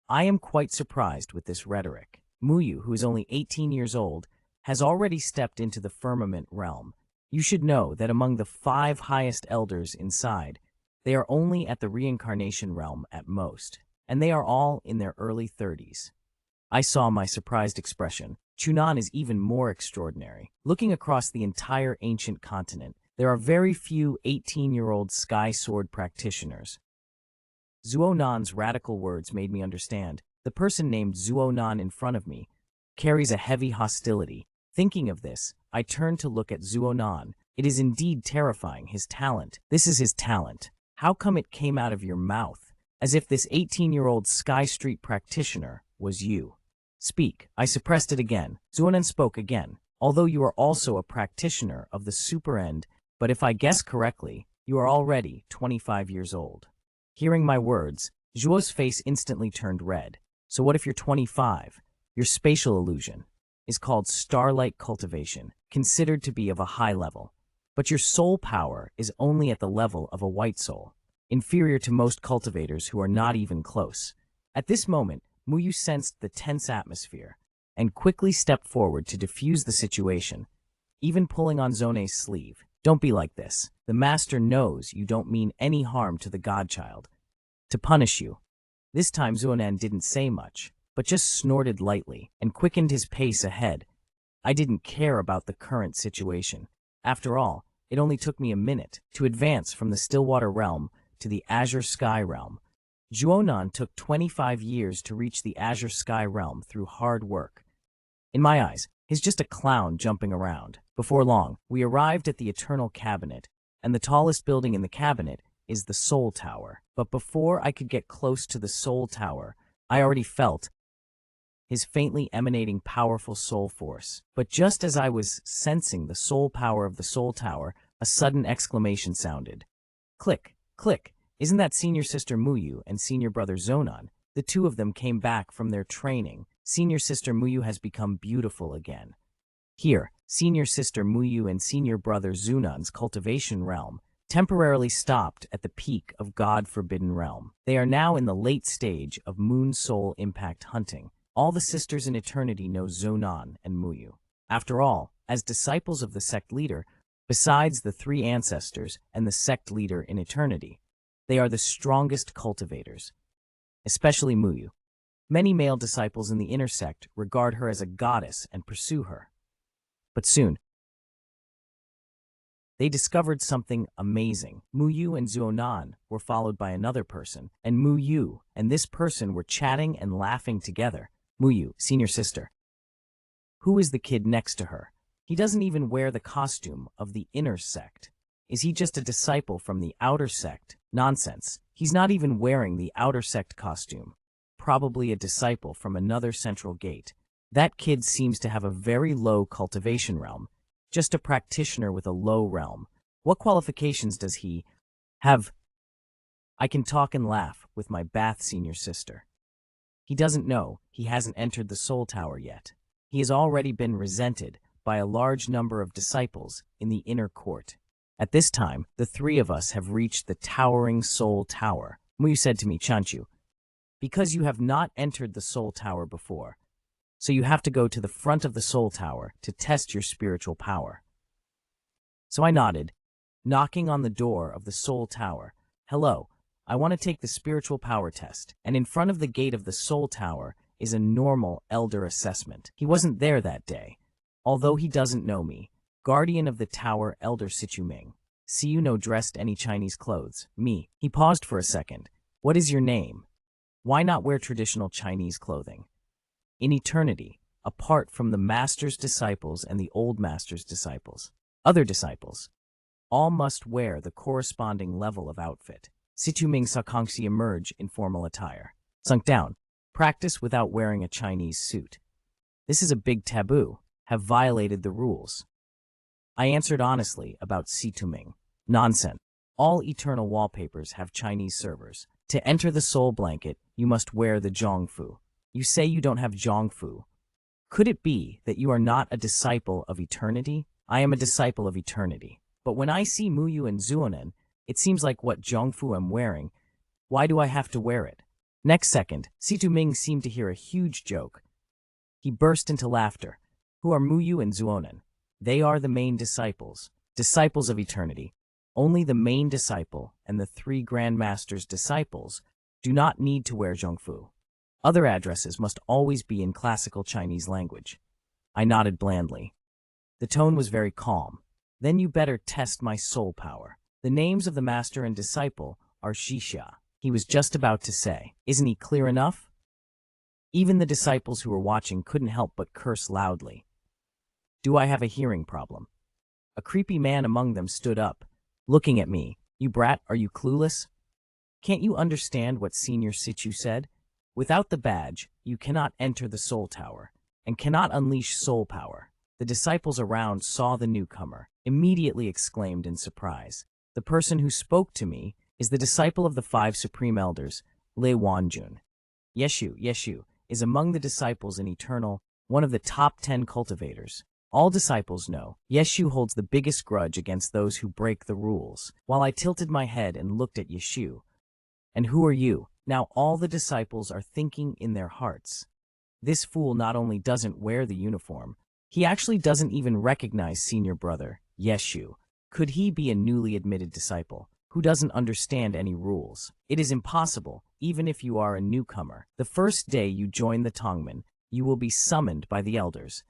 Speaker 1: I am quite surprised with this rhetoric. Muyu, who is only 18 years old, has already stepped into the firmament realm. You should know that among the 5 highest elders inside, they are only at the reincarnation realm at most, and they are all in their early 30s. I saw my surprised expression. Chunan is even more extraordinary. Looking across the entire ancient continent, there are very few 18-year-old sky sword practitioners. Zuonan's radical words made me understand. The person named Zuonan in front of me carries a heavy hostility. Thinking of this, I turned to look at Zuonan. It is indeed terrifying, his talent. This is his talent. How come it came out of your mouth? As if this 18-year-old Sky Street practitioner was you. Speak. I suppressed it again. Zuonan spoke again. Although you are also a practitioner of the super end, but if I guess correctly, you are already 25 years old. Hearing my words, Zhuo's face instantly turned red. So what if you're 25? Your spatial illusion is called starlight cultivation, considered to be of a high level. But your soul power is only at the level of a white soul, inferior to most cultivators who are not even close. At this moment, Muyu sensed the tense atmosphere and quickly stepped forward to defuse the situation, even pulling on Zone's sleeve. Don't be like this. The master knows you don't mean any harm to the godchild. To punish you. This time Zuonan didn't say much, but just snorted lightly and quickened his pace ahead. I didn't care about the current situation. After all, it only took me a minute to advance from the Stillwater realm to the Azure Sky realm. Zuonan took 25 years to reach the Azure Sky realm through hard work. In my eyes, he's just a clown jumping around. Before long, we arrived at the Eternal Cabinet, and the tallest building in the cabinet is the Soul Tower. But before I could get close to the Soul Tower, I already felt his faintly emanating powerful soul force. But just as I was sensing the soul power of the Soul Tower, a sudden exclamation sounded. Click, click. Isn't that senior sister Muyu and senior brother Zonan? The two of them came back from their training. Senior sister Muyu has become beautiful again. Here, senior sister Muyu and senior brother Zunan's cultivation realm temporarily stopped at the peak of God-forbidden realm. They are now in the late stage of moon soul impact hunting. All the sisters in eternity know Zonan and Muyu. After all, as disciples of the sect leader, besides the 3 ancestors and the sect leader in eternity, they are the strongest cultivators, especially Muyu. Many male disciples in the inner sect regard her as a goddess and pursue her. But soon, they discovered something amazing. Muyu and Zuonan were followed by another person, and Muyu and this person were chatting and laughing together. Muyu, senior sister. Who is the kid next to her? He doesn't even wear the costume of the inner sect. Is he just a disciple from the outer sect? Nonsense. He's not even wearing the outer sect costume. Probably a disciple from another central gate. That kid seems to have a very low cultivation realm. Just a practitioner with a low realm. What qualifications does he have? I can talk and laugh with my Bath senior sister. He doesn't know he hasn't entered the Soul Tower yet. He has already been resented by a large number of disciples in the inner court. At this time, the three of us have reached the towering Soul Tower. Muyu said to me, Chanchu, because you have not entered the Soul Tower before, so you have to go to the front of the Soul Tower to test your spiritual power. So I nodded, knocking on the door of the Soul Tower. Hello, I want to take the spiritual power test. And in front of the gate of the Soul Tower is a normal elder assessment. He wasn't there that day, although he doesn't know me. Guardian of the tower, Elder Sichuming. See you no dressed any Chinese clothes. Me. He paused for a second. What is your name? Why not wear traditional Chinese clothing? In eternity, apart from the master's disciples and the old master's disciples, other disciples, all must wear the corresponding level of outfit. Sichuming saw Kangxi emerge in formal attire. Sunk down. Practice without wearing a Chinese suit. This is a big taboo. Have violated the rules. I answered honestly about Situming. Nonsense. All eternal wallpapers have Chinese servers. To enter the soul blanket, you must wear the Zhongfu. You say you don't have Zhongfu. Could it be that you are not a disciple of eternity? I am a disciple of eternity. But when I see Muyu and Zuonen, it seems like what Zhongfu I'm wearing. Why do I have to wear it? Next second, Situming seemed to hear a huge joke. He burst into laughter. Who are Muyu and Zuonen? They are the main disciples, disciples of eternity. Only the main disciple and the three Grand Masters' disciples do not need to wear Zhongfu. Other addresses must always be in classical Chinese language. I nodded blandly. The tone was very calm. Then you better test my soul power. The names of the master and disciple are Shisha. He was just about to say, isn't he clear enough? Even the disciples who were watching couldn't help but curse loudly. Do I have a hearing problem? A creepy man among them stood up, looking at me. You brat, are you clueless? Can't you understand what Senior Sichu said? Without the badge, you cannot enter the Soul Tower, and cannot unleash soul power. The disciples around saw the newcomer, immediately exclaimed in surprise. The person who spoke to me is the disciple of the 5 Supreme Elders, Lei Wanjun. Yeshu is among the disciples in Eternal, one of the top 10 cultivators. All disciples know, Yeshu holds the biggest grudge against those who break the rules. While I tilted my head and looked at Yeshu. And who are you? Now all the disciples are thinking in their hearts. This fool not only doesn't wear the uniform, he actually doesn't even recognize senior brother, Yeshu. Could he be a newly admitted disciple who doesn't understand any rules? It is impossible, even if you are a newcomer. The first day you join the Tongmen, you will be summoned by the elders.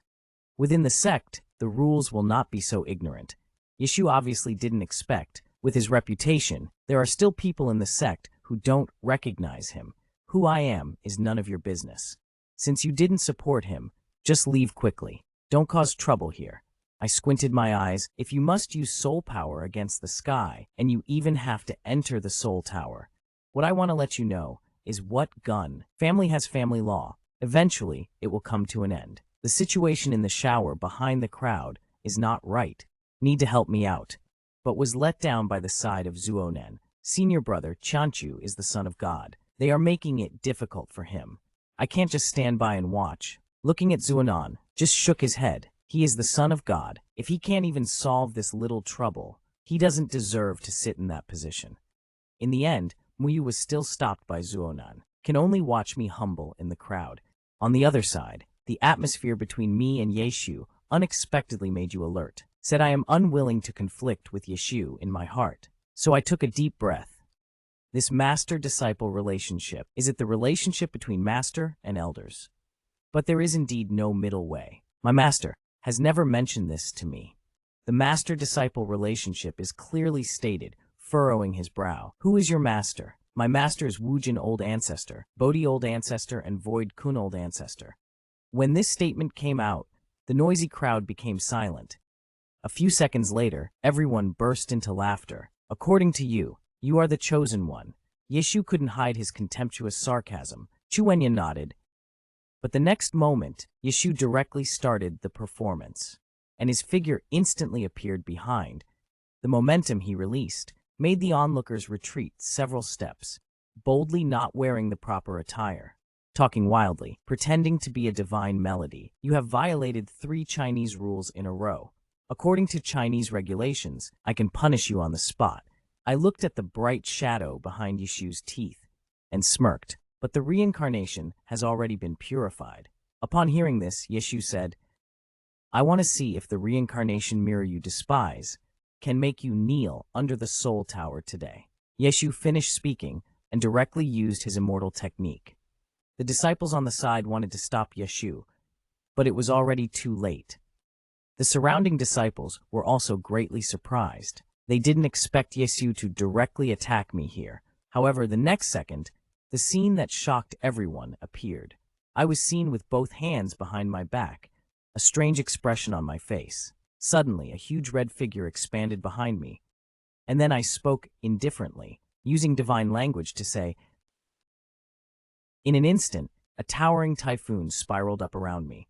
Speaker 1: Within the sect, the rules will not be so ignorant. Yeshu obviously didn't expect. With his reputation, there are still people in the sect who don't recognize him. Who I am is none of your business. Since you didn't support him, just leave quickly. Don't cause trouble here. I squinted my eyes. If you must use soul power against the sky, and you even have to enter the soul tower, what I want to let you know is what gun. Family has family law. Eventually, it will come to an end. The situation in the shower behind the crowd is not right. Need to help me out. But was let down by the side of Zuonen. Senior brother Chanchu is the son of God. They are making it difficult for him. I can't just stand by and watch. Looking at Zuonan, just shook his head. He is the son of God. If he can't even solve this little trouble, he doesn't deserve to sit in that position. In the end, Muyu was still stopped by Zuonan. Can only watch me humble in the crowd. On the other side, the atmosphere between me and Yeshu unexpectedly made you alert. Said I am unwilling to conflict with Yeshu in my heart. So I took a deep breath. This master-disciple relationship, is it the relationship between master and elders? But there is indeed no middle way. My master has never mentioned this to me. The master-disciple relationship is clearly stated, furrowing his brow. Who is your master? My master is Wujin Old Ancestor, Bodhi Old Ancestor, and Void Kun Old Ancestor. When this statement came out, the noisy crowd became silent. A few seconds later, everyone burst into laughter. According to you, you are the chosen one. Yeshu couldn't hide his contemptuous sarcasm. Chuenya nodded. But the next moment, Yeshu directly started the performance, and his figure instantly appeared behind. The momentum he released made the onlookers retreat several steps, boldly not wearing the proper attire. Talking wildly, pretending to be a divine melody. You have violated 3 Chinese rules in a row. According to Chinese regulations, I can punish you on the spot. I looked at the bright shadow behind Yeshu's teeth and smirked, but the reincarnation has already been purified. Upon hearing this, Yeshu said, I want to see if the reincarnation mirror you despise can make you kneel under the soul tower today. Yeshu finished speaking and directly used his immortal technique. The disciples on the side wanted to stop Yeshu, but it was already too late. The surrounding disciples were also greatly surprised. They didn't expect Yeshu to directly attack me here. However, the next second, the scene that shocked everyone appeared. I was seen with both hands behind my back, a strange expression on my face. Suddenly, a huge red figure expanded behind me, and then I spoke indifferently, using divine language to say, in an instant, a towering typhoon spiraled up around me.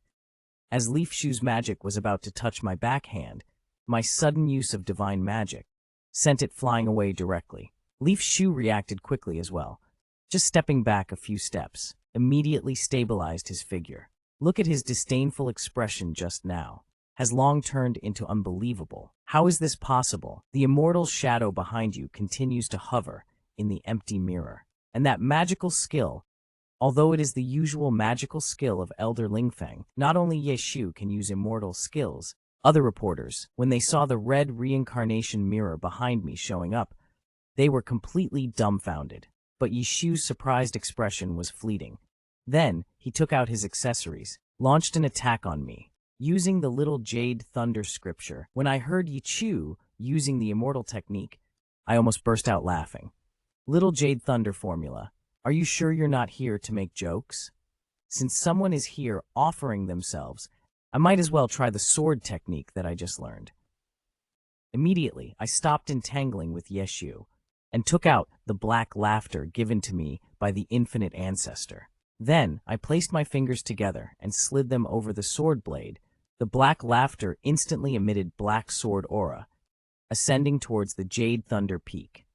Speaker 1: As Leaf Shu's magic was about to touch my backhand, my sudden use of divine magic sent it flying away directly. Leaf Shu reacted quickly as well, just stepping back a few steps, immediately stabilized his figure. Look at his disdainful expression just now. Has long turned into unbelievable. How is this possible? The immortal shadow behind you continues to hover in the empty mirror. And that magical skill, although it is the usual magical skill of Elder Lingfeng, not only Yeshu can use immortal skills. Other reporters, when they saw the red reincarnation mirror behind me showing up, they were completely dumbfounded. But Yeshu's surprised expression was fleeting. Then, he took out his accessories, launched an attack on me, using the little Jade Thunder scripture. When I heard Yeshu using the immortal technique, I almost burst out laughing. Little Jade Thunder formula. Are you sure you're not here to make jokes? Since someone is here offering themselves, I might as well try the sword technique that I just learned. Immediately, I stopped entangling with Yeshu and took out the black laughter given to me by the infinite ancestor. Then, I placed my fingers together and slid them over the sword blade. The black laughter instantly emitted black sword aura, ascending towards the Jade Thunder peak.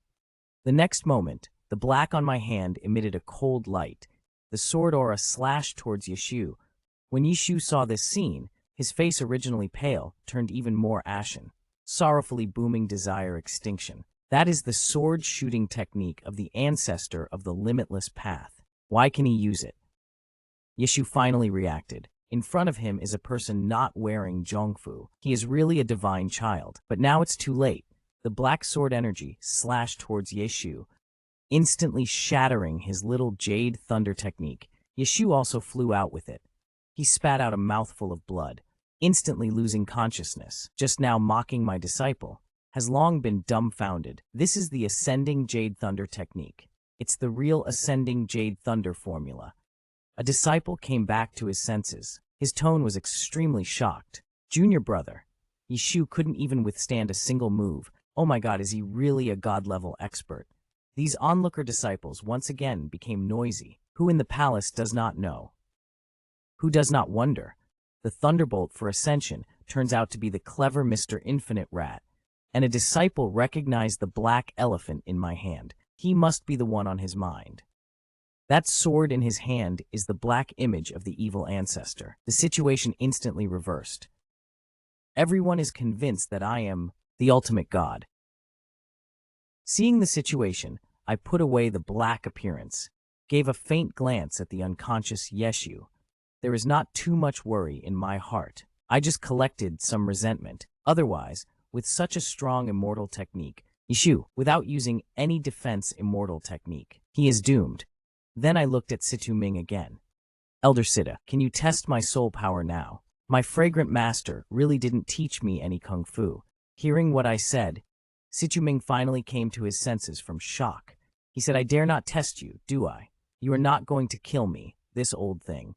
Speaker 1: The next moment, the black on my hand emitted a cold light. The sword aura slashed towards Yeshu. When Yeshu saw this scene, his face, originally pale, turned even more ashen, sorrowfully booming desire extinction. That is the sword-shooting technique of the ancestor of the limitless path. Why can he use it? Yeshu finally reacted. In front of him is a person not wearing Zhongfu. He is really a divine child. But now it's too late. The black sword energy slashed towards Yeshu, instantly shattering his little Jade Thunder technique. Yeshu also flew out with it. He spat out a mouthful of blood, instantly losing consciousness. Just now mocking my disciple, has long been dumbfounded. This is the Ascending Jade Thunder technique. It's the real Ascending Jade Thunder formula. A disciple came back to his senses. His tone was extremely shocked. Junior brother, Yeshu couldn't even withstand a single move. Oh my god, is he really a god-level expert? These onlooker disciples once again became noisy. Who in the palace does not know? Who does not wonder? The thunderbolt for ascension turns out to be the clever Mr. Infinite Rat, and a disciple recognized the black elephant in my hand. He must be the one on his mind. That sword in his hand is the black image of the evil ancestor. The situation instantly reversed. Everyone is convinced that I am the ultimate god. Seeing the situation, I put away the black appearance, gave a faint glance at the unconscious Yeshu. There is not too much worry in my heart. I just collected some resentment. Otherwise, with such a strong immortal technique, Yeshu, without using any defense immortal technique, he is doomed. Then I looked at Situ Ming again. Elder Sitta, can you test my soul power now? My fragrant master really didn't teach me any kung fu. Hearing what I said, Situ Ming finally came to his senses from shock. He said, I dare not test you, do I? You are not going to kill me, this old thing.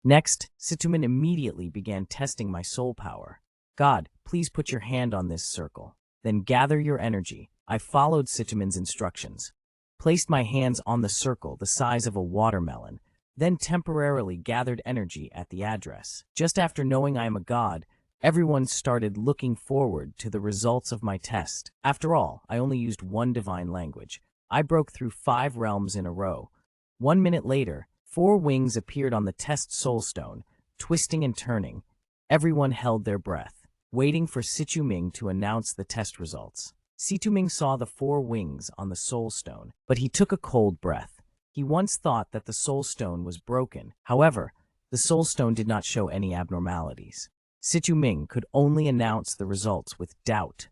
Speaker 1: Next, Situman immediately began testing my soul power. God, please put your hand on this circle. Then gather your energy. I followed Situman's instructions. Placed my hands on the circle the size of a watermelon, then temporarily gathered energy at the address. Just after knowing I am a god, everyone started looking forward to the results of my test. After all, I only used one divine language. I broke through 5 realms in a row. 1 minute later, 4 wings appeared on the test soul stone, twisting and turning. Everyone held their breath. waiting for Situ-Ming to announce the test results. Situ-Ming saw the 4 wings on the soul stone, but he took a cold breath. He once thought that the soul stone was broken. However, the soul stone did not show any abnormalities. Situ-Ming could only announce the results with doubt.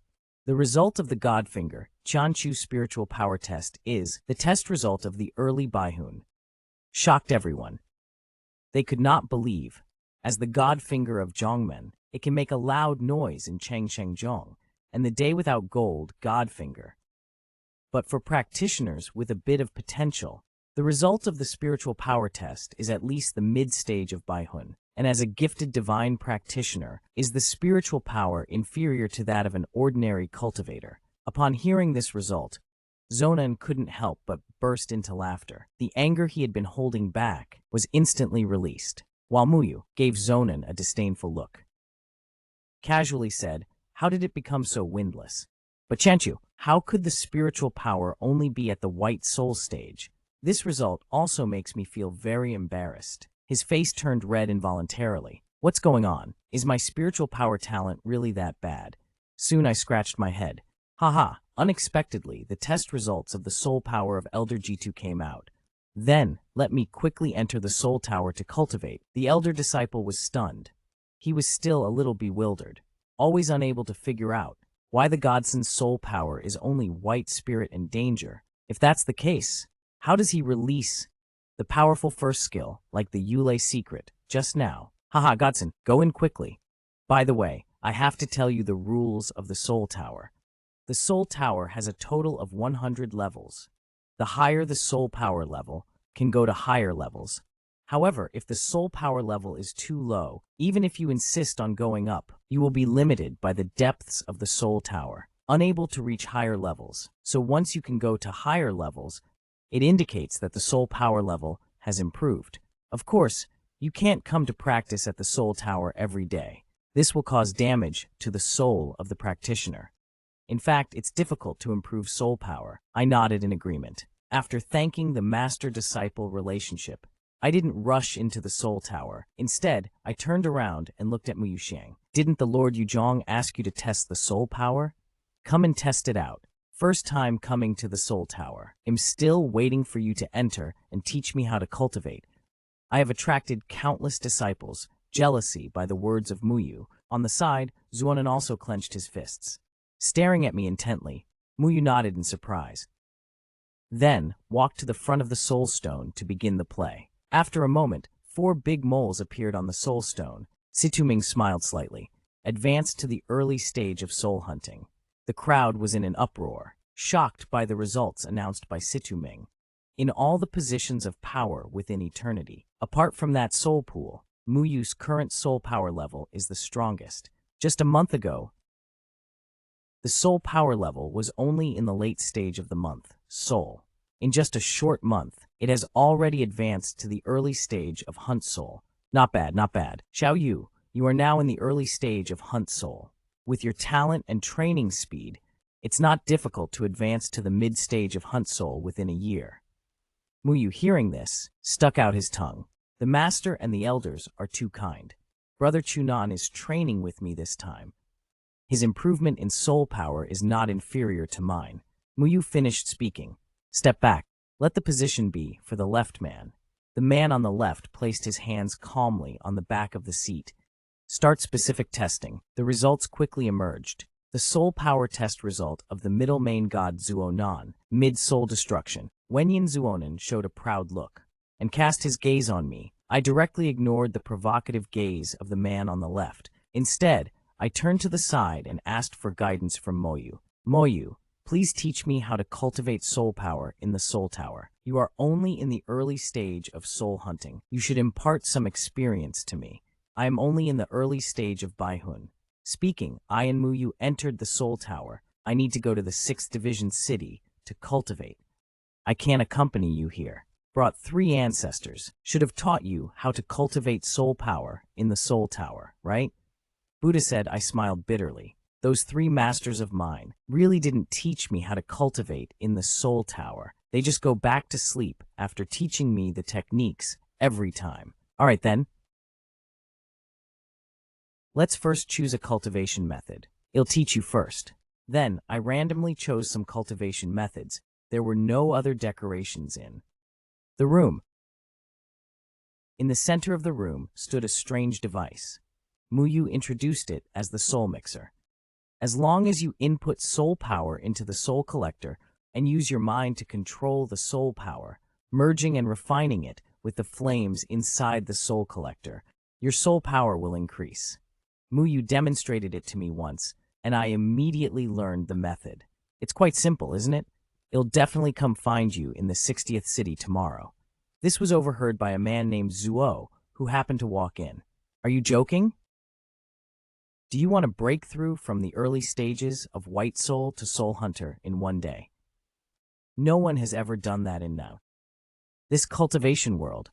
Speaker 1: The result of the Godfinger, Tianqiu spiritual power test is the test result of the early Baihun. Shocked everyone. They could not believe. As the Godfinger of Zhongmen, it can make a loud noise in Changshengzhong, and the day without gold, Godfinger. But for practitioners with a bit of potential, the result of the spiritual power test is at least the mid-stage of Baihun, and as a gifted divine practitioner, is the spiritual power inferior to that of an ordinary cultivator. Upon hearing this result, Zonan couldn't help but burst into laughter. The anger he had been holding back was instantly released, while Muyu gave Zonan a disdainful look. Casually said, "How did it become so windless?" "But Tianqiu, how could the spiritual power only be at the white soul stage? This result also makes me feel very embarrassed." His face turned red involuntarily. "What's going on? Is my spiritual power talent really that bad?" Soon I scratched my head. Haha, unexpectedly, the test results of the soul power of Elder G2 came out. Then, let me quickly enter the soul tower to cultivate. The elder disciple was stunned. He was still a little bewildered, always unable to figure out why the godson's soul power is only white spirit and danger. If that's the case, how does he release the powerful first skill, like the Yule secret, just now? Haha, godson, go in quickly. By the way, I have to tell you the rules of the soul tower. The soul tower has a total of 100 levels. The higher the soul power level, can go to higher levels. However, if the soul power level is too low, even if you insist on going up, you will be limited by the depths of the soul tower, unable to reach higher levels. So once you can go to higher levels, it indicates that the soul power level has improved. Of course, you can't come to practice at the soul tower every day. This will cause damage to the soul of the practitioner. In fact, it's difficult to improve soul power. I nodded in agreement. After thanking the master-disciple relationship, I didn't rush into the soul tower. Instead, I turned around and looked at Mu Yuxiang. "Didn't the Lord Yuzhong ask you to test the soul power? Come and test it out. First time coming to the soul tower. I'm still waiting for you to enter and teach me how to cultivate." I have attracted countless disciples, jealousy by the words of Muyu. On the side, Zuonan also clenched his fists. Staring at me intently, Muyu nodded in surprise. Then, walked to the front of the soul stone to begin the play. After a moment, 4 big moles appeared on the soul stone. Situ-Ming smiled slightly, advanced to the early stage of soul hunting. The crowd was in an uproar, shocked by the results announced by Situ-Ming. In all the positions of power within eternity, apart from that soul pool, Muyu's current soul power level is the strongest. Just a month ago, the soul power level was only in the late stage of the month, soul. In just a short month, it has already advanced to the early stage of hunt soul. Not bad, not bad. Xiao Yu, you are now in the early stage of hunt soul. With your talent and training speed, it's not difficult to advance to the mid-stage of hunt soul within a year. Muyu, hearing this, stuck out his tongue. The master and the elders are too kind. Brother Chunan is training with me this time. His improvement in soul power is not inferior to mine. Muyu finished speaking. Step back. Let the position be for the left man. The man on the left placed his hands calmly on the back of the seat. Start specific testing. The results quickly emerged. The soul power test result of the middle main god Zuonan, mid-soul destruction. Wenyin Zuonan showed a proud look and cast his gaze on me. I directly ignored the provocative gaze of the man on the left. Instead, I turned to the side and asked for guidance from Moyu. Moyu, please teach me how to cultivate soul power in the soul tower. You are only in the early stage of soul hunting. You should impart some experience to me. I am only in the early stage of Baihun. Speaking, I and Muyu entered the soul tower. I need to go to the 6th Division city to cultivate. I can't accompany you here. Brought 3 ancestors. Should have taught you how to cultivate soul power in the soul tower, right? Buddha said. I smiled bitterly. Those 3 masters of mine really didn't teach me how to cultivate in the soul tower. They just go back to sleep after teaching me the techniques every time. All right then. Let's first choose a cultivation method. It'll teach you first. Then, I randomly chose some cultivation methods. There were no other decorations in the room. In the center of the room stood a strange device. Muyu introduced it as the soul mixer. As long as you input soul power into the soul collector and use your mind to control the soul power, merging and refining it with the flames inside the soul collector, your soul power will increase. Muyu demonstrated it to me once, and I immediately learned the method. It's quite simple, isn't it? It'll definitely come find you in the 60th city tomorrow. This was overheard by a man named Zuo, who happened to walk in. Are you joking? Do you want to break through from the early stages of White Soul to Soul Hunter in one day? No one has ever done that in now. This cultivation world.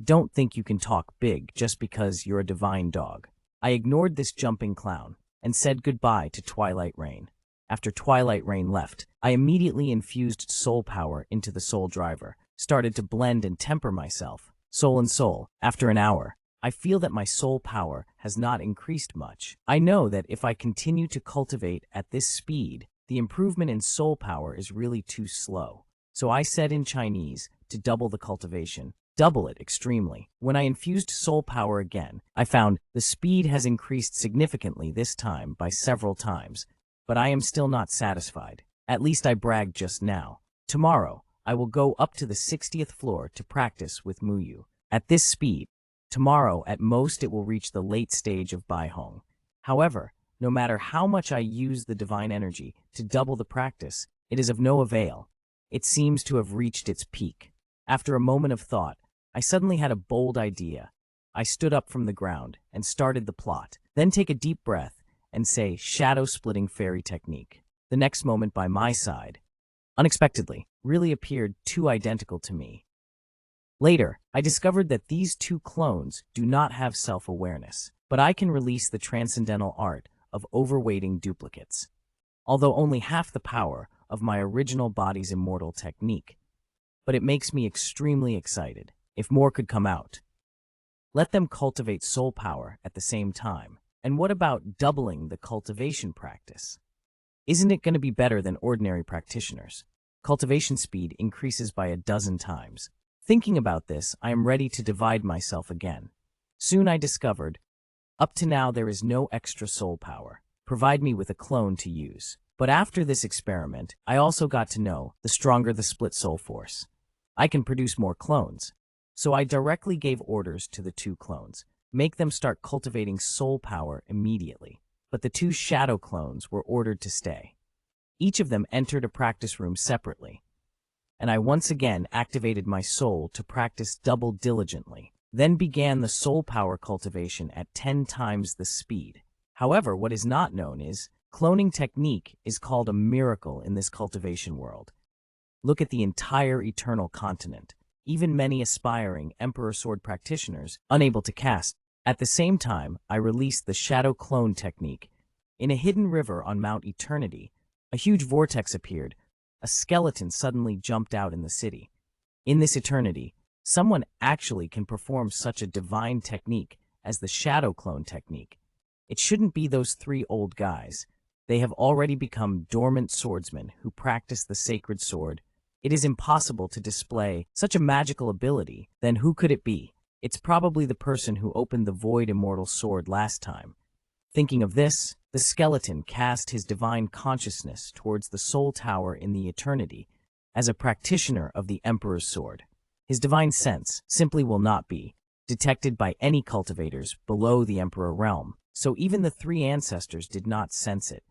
Speaker 1: Don't think you can talk big just because you're a divine dog. I ignored this jumping clown and said goodbye to Twilight Rain. After Twilight Rain left, I immediately infused soul power into the soul driver, started to blend and temper myself, soul and soul. After an hour, I feel that my soul power has not increased much. I know that if I continue to cultivate at this speed, the improvement in soul power is really too slow. So I said in Chinese to double the cultivation, double it extremely. When I infused soul power again, I found the speed has increased significantly this time by several times, but I am still not satisfied. At least I bragged just now. Tomorrow, I will go up to the 60th floor to practice with Muyu. At this speed, tomorrow at most it will reach the late stage of Baihong. However, no matter how much I use the divine energy to double the practice, it is of no avail. It seems to have reached its peak. After a moment of thought, I suddenly had a bold idea. I stood up from the ground and started the plot. Then take a deep breath and say shadow-splitting fairy technique. The next moment by my side, unexpectedly, really appeared too identical to me. Later, I discovered that these two clones do not have self-awareness, but I can release the transcendental art of overweighting duplicates. Although only half the power of my original body's immortal technique, but it makes me extremely excited. If more could come out, let them cultivate soul power at the same time. And what about doubling the cultivation practice? Isn't it going to be better than ordinary practitioners? Cultivation speed increases by 12 times. Thinking about this, I am ready to divide myself again. Soon I discovered, up to now there is no extra soul power. Provide me with a clone to use. But after this experiment, I also got to know, the stronger the split soul force, I can produce more clones. So I directly gave orders to the two clones. Make them start cultivating soul power immediately. But the two shadow clones were ordered to stay. Each of them entered a practice room separately, and I once again activated my soul to practice double diligently. Then began the soul power cultivation at 10 times the speed. However, what is not known is, cloning technique is called a miracle in this cultivation world. Look at the entire eternal continent. Even many aspiring Emperor Sword practitioners, unable to cast. At the same time, I released the shadow clone technique. In a hidden river on Mount Eternity, a huge vortex appeared. A skeleton suddenly jumped out in the city. In this eternity, someone actually can perform such a divine technique as the shadow clone technique. It shouldn't be those three old guys. They have already become dormant swordsmen who practice the sacred sword. It is impossible to display such a magical ability. Then who could it be? It's probably the person who opened the void immortal sword last time. Thinking of this, the skeleton cast his divine consciousness towards the soul tower in the eternity as a practitioner of the Emperor's sword. His divine sense simply will not be detected by any cultivators below the Emperor realm, so even the three ancestors did not sense it.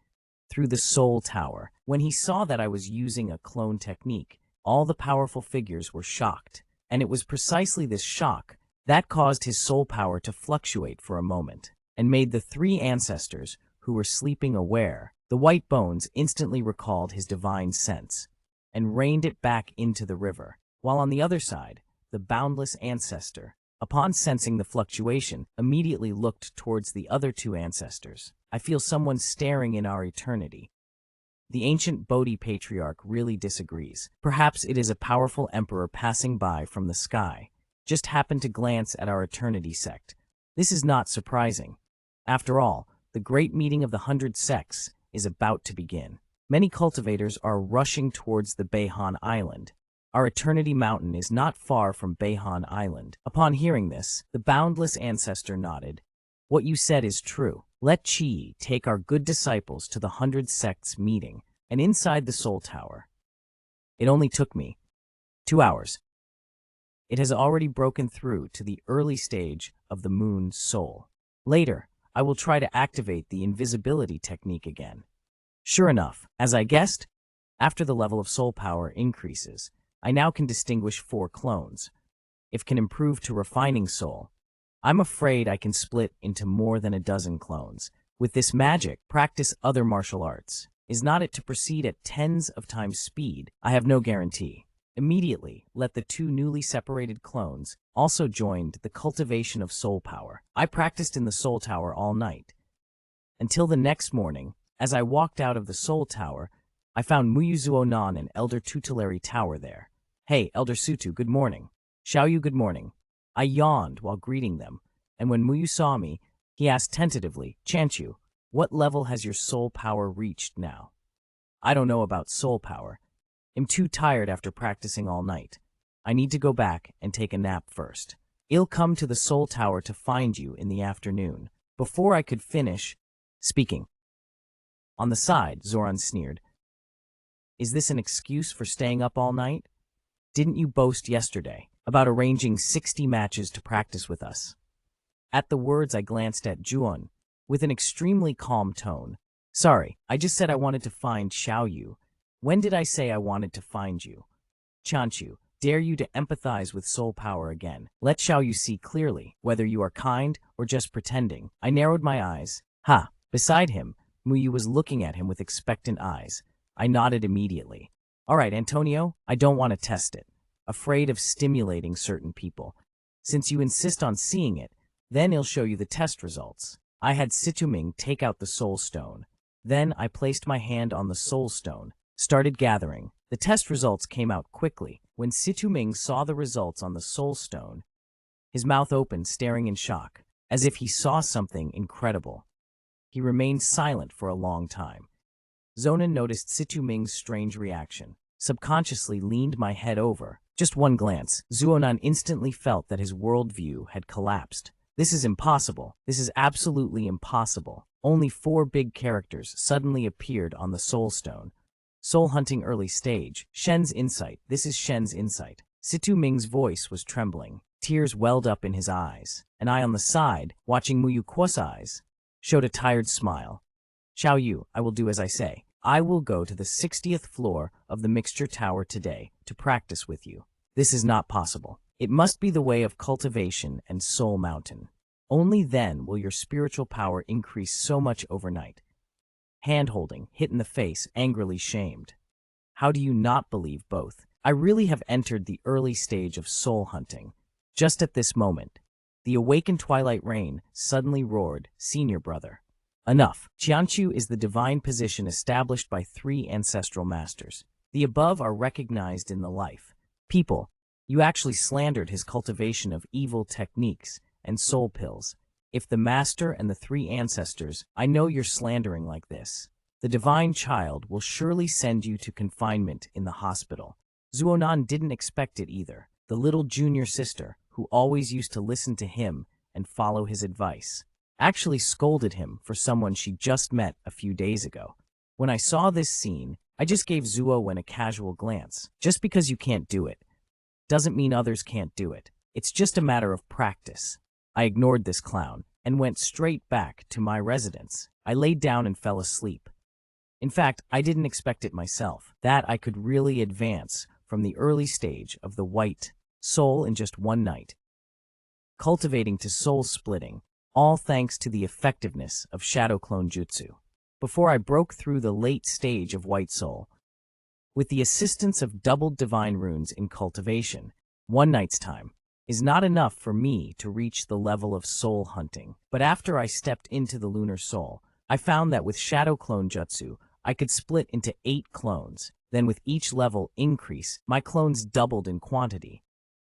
Speaker 1: Through the soul tower, when he saw that I was using a clone technique, all the powerful figures were shocked, and it was precisely this shock that caused his soul power to fluctuate for a moment, and made the three ancestors, who were sleeping aware. The white bones instantly recalled his divine sense, and reined it back into the river, while on the other side, the boundless ancestor, upon sensing the fluctuation, immediately looked towards the other two ancestors. I feel someone staring in our eternity. The ancient Bodhi patriarch really disagrees. Perhaps it is a powerful emperor passing by from the sky, just happened to glance at our eternity sect. This is not surprising. After all, the great meeting of the 100 sects is about to begin. Many cultivators are rushing towards the Beihan Island. Our Eternity Mountain is not far from Beihan Island. Upon hearing this, the boundless ancestor nodded. What you said is true. Let Qi take our good disciples to the 100 sects meeting, and inside the Soul Tower. It only took me 2 hours. It has already broken through to the early stage of the moon's soul. Later, I will try to activate the invisibility technique again. Sure enough, as I guessed, after the level of soul power increases, I now can distinguish 4 clones. If can improve to refining soul, I'm afraid I can split into more than a dozen clones. With this magic, practice other martial arts. Is not it to proceed at tens of times speed? I have no guarantee. Immediately, let the 2 newly separated clones also joined the cultivation of soul power. I practiced in the Soul Tower all night. Until the next morning, as I walked out of the Soul Tower, I found Muyuzuonan and Elder Tutelary Tower there. Hey, Elder Sutu, good morning. Xiaoyu, good morning. I yawned while greeting them, and when Muyu saw me, he asked tentatively, Chanchu, what level has your soul power reached now? I don't know about soul power. I'm too tired after practicing all night. I need to go back and take a nap first. I'll come to the Soul Tower to find you in the afternoon. Before I could finish speaking. On the side, Zoran sneered. Is this an excuse for staying up all night? Didn't you boast yesterday about arranging 60 matches to practice with us? At the words, I glanced at Juan with an extremely calm tone. Sorry, I just said I wanted to find Xiaoyu. When did I say I wanted to find you? Chanchu, dare you to empathize with soul power again. Let Xiaoyu see clearly whether you are kind or just pretending. I narrowed my eyes. Ha! Beside him, Muyu was looking at him with expectant eyes. I nodded immediately. All right, Antonio, I don't want to test it. Afraid of stimulating certain people. Since you insist on seeing it, then I'll show you the test results. I had Situming take out the soul stone. Then I placed my hand on the soul stone, started gathering. The test results came out quickly. When Situming saw the results on the soul stone, his mouth opened, staring in shock, as if he saw something incredible. He remained silent for a long time. Zonan noticed Situming's strange reaction. Subconsciously leaned my head over. Just one glance, Zuonan instantly felt that his worldview had collapsed. This is impossible. This is absolutely impossible. Only 4 big characters suddenly appeared on the soul stone. Soul hunting early stage. Shen's insight. This is Shen's insight. Situ Ming's voice was trembling. Tears welled up in his eyes. And I on the side, watching Muyu Kuo's eyes, showed a tired smile. Xiaoyu, I will do as I say. I will go to the 60th floor of the Mixture Tower today to practice with you. This is not possible. It must be the way of cultivation and Soul Mountain. Only then will your spiritual power increase so much overnight. Hand-holding, hit in the face, angrily shamed. How do you not believe both? I really have entered the early stage of soul hunting. Just at this moment, the awakened Twilight Rain suddenly roared, Senior brother. Enough. Qianchu is the divine position established by 3 ancestral masters. The above are recognized in the life. People, you actually slandered his cultivation of evil techniques and soul pills. If the master and the 3 ancestors, I know you're slandering like this. The divine child will surely send you to confinement in the hospital. Zuonan didn't expect it either. The little junior sister, who always used to listen to him and follow his advice, actually scolded him for someone she just met a few days ago. When I saw this scene, I just gave Zuo a casual glance. Just because you can't do it doesn't mean others can't do it. It's just a matter of practice. I ignored this clown and went straight back to my residence. I laid down and fell asleep. In fact, I didn't expect it myself, that I could really advance from the early stage of the white soul in just one night, cultivating to soul splitting, all thanks to the effectiveness of Shadow Clone Jutsu. Before I broke through the late stage of White Soul, with the assistance of doubled divine runes in cultivation, one night's time is not enough for me to reach the level of soul hunting. But after I stepped into the Lunar Soul, I found that with Shadow Clone Jutsu, I could split into 8 clones. Then with each level increase, my clones doubled in quantity.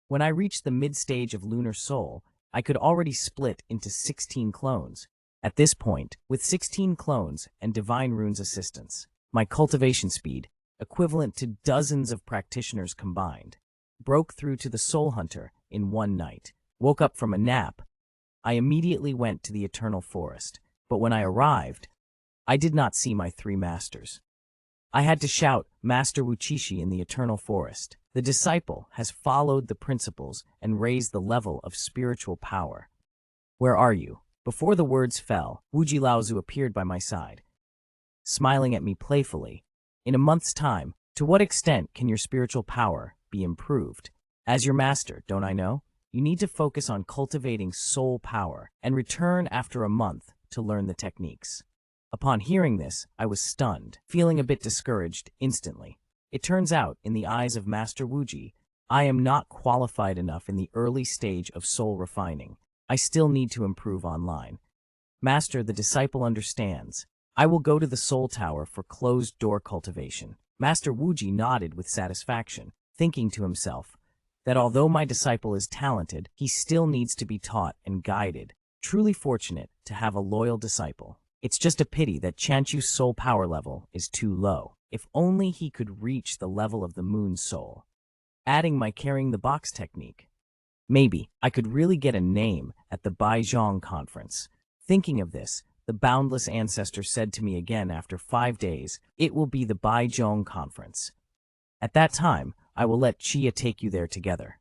Speaker 1: When I reached the mid-stage of Lunar Soul, I could already split into 16 clones. At this point, with 16 clones and Divine Rune's assistance, my cultivation speed, equivalent to dozens of practitioners combined, broke through to the Soul Hunter in one night. Woke up from a nap, I immediately went to the Eternal Forest, but when I arrived, I did not see my three masters. I had to shout, "Master Wuchishi in the Eternal Forest. The disciple has followed the principles and raised the level of spiritual power. Where are you?" Before the words fell, Wuji Laozu appeared by my side, smiling at me playfully. "In a month's time, to what extent can your spiritual power be improved? As your master, don't I know? You need to focus on cultivating soul power and return after a month to learn the techniques." Upon hearing this, I was stunned, feeling a bit discouraged instantly. It turns out, in the eyes of Master Wuji, I am not qualified enough in the early stage of soul refining. I still need to improve online. "Master, the disciple understands. I will go to the Soul Tower for closed-door cultivation." Master Wuji nodded with satisfaction, thinking to himself that although my disciple is talented, he still needs to be taught and guided. Truly fortunate to have a loyal disciple. It's just a pity that Chanchu's soul power level is too low. If only he could reach the level of the Moon Soul. Adding my carrying the box technique. Maybe I could really get a name at the Baizhong conference. Thinking of this, the boundless ancestor said to me again after 5 days, "It will be the Baizhong conference. At that time, I will let Chia take you there together."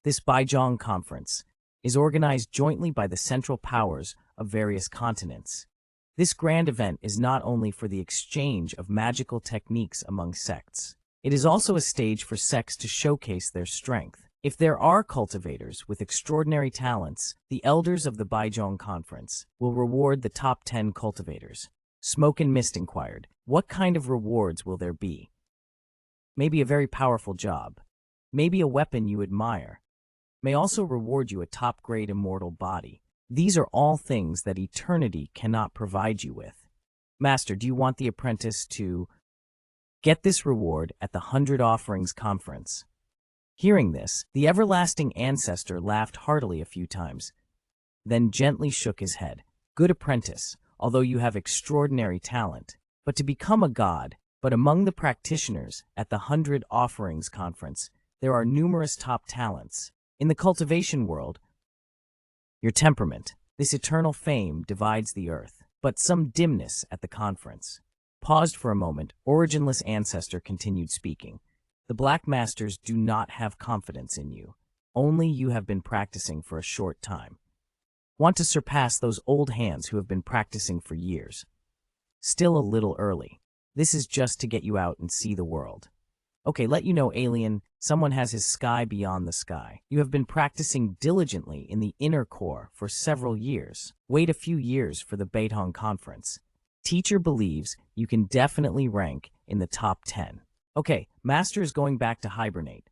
Speaker 1: This Baizhong conference is organized jointly by the central powers of various continents. This grand event is not only for the exchange of magical techniques among sects. It is also a stage for sects to showcase their strength. If there are cultivators with extraordinary talents, the elders of the Baizhong conference will reward the top 10 cultivators. Smoke and Mist inquired, "What kind of rewards will there be?" "Maybe a very powerful job. Maybe a weapon you admire. May also reward you a top-grade immortal body. These are all things that eternity cannot provide you with." "Master, do you want the apprentice to get this reward at the 100 Offerings Conference?" Hearing this, the everlasting ancestor laughed heartily a few times, then gently shook his head. "Good apprentice, although you have extraordinary talent, but to become a god, but among the practitioners at the 100 Offerings Conference, there are numerous top talents. In the cultivation world, your temperament, this eternal fame divides the earth, but some dimness at the conference." Paused for a moment, Originless Ancestor continued speaking. "The Black Masters do not have confidence in you. Only you have been practicing for a short time. Want to surpass those old hands who have been practicing for years. Still a little early. This is just to get you out and see the world. Okay, let you know, alien, someone has his sky beyond the sky. You have been practicing diligently in the inner core for several years. Wait a few years for the Beitong conference. Teacher believes you can definitely rank in the top 10. Okay, Master is going back to hibernate.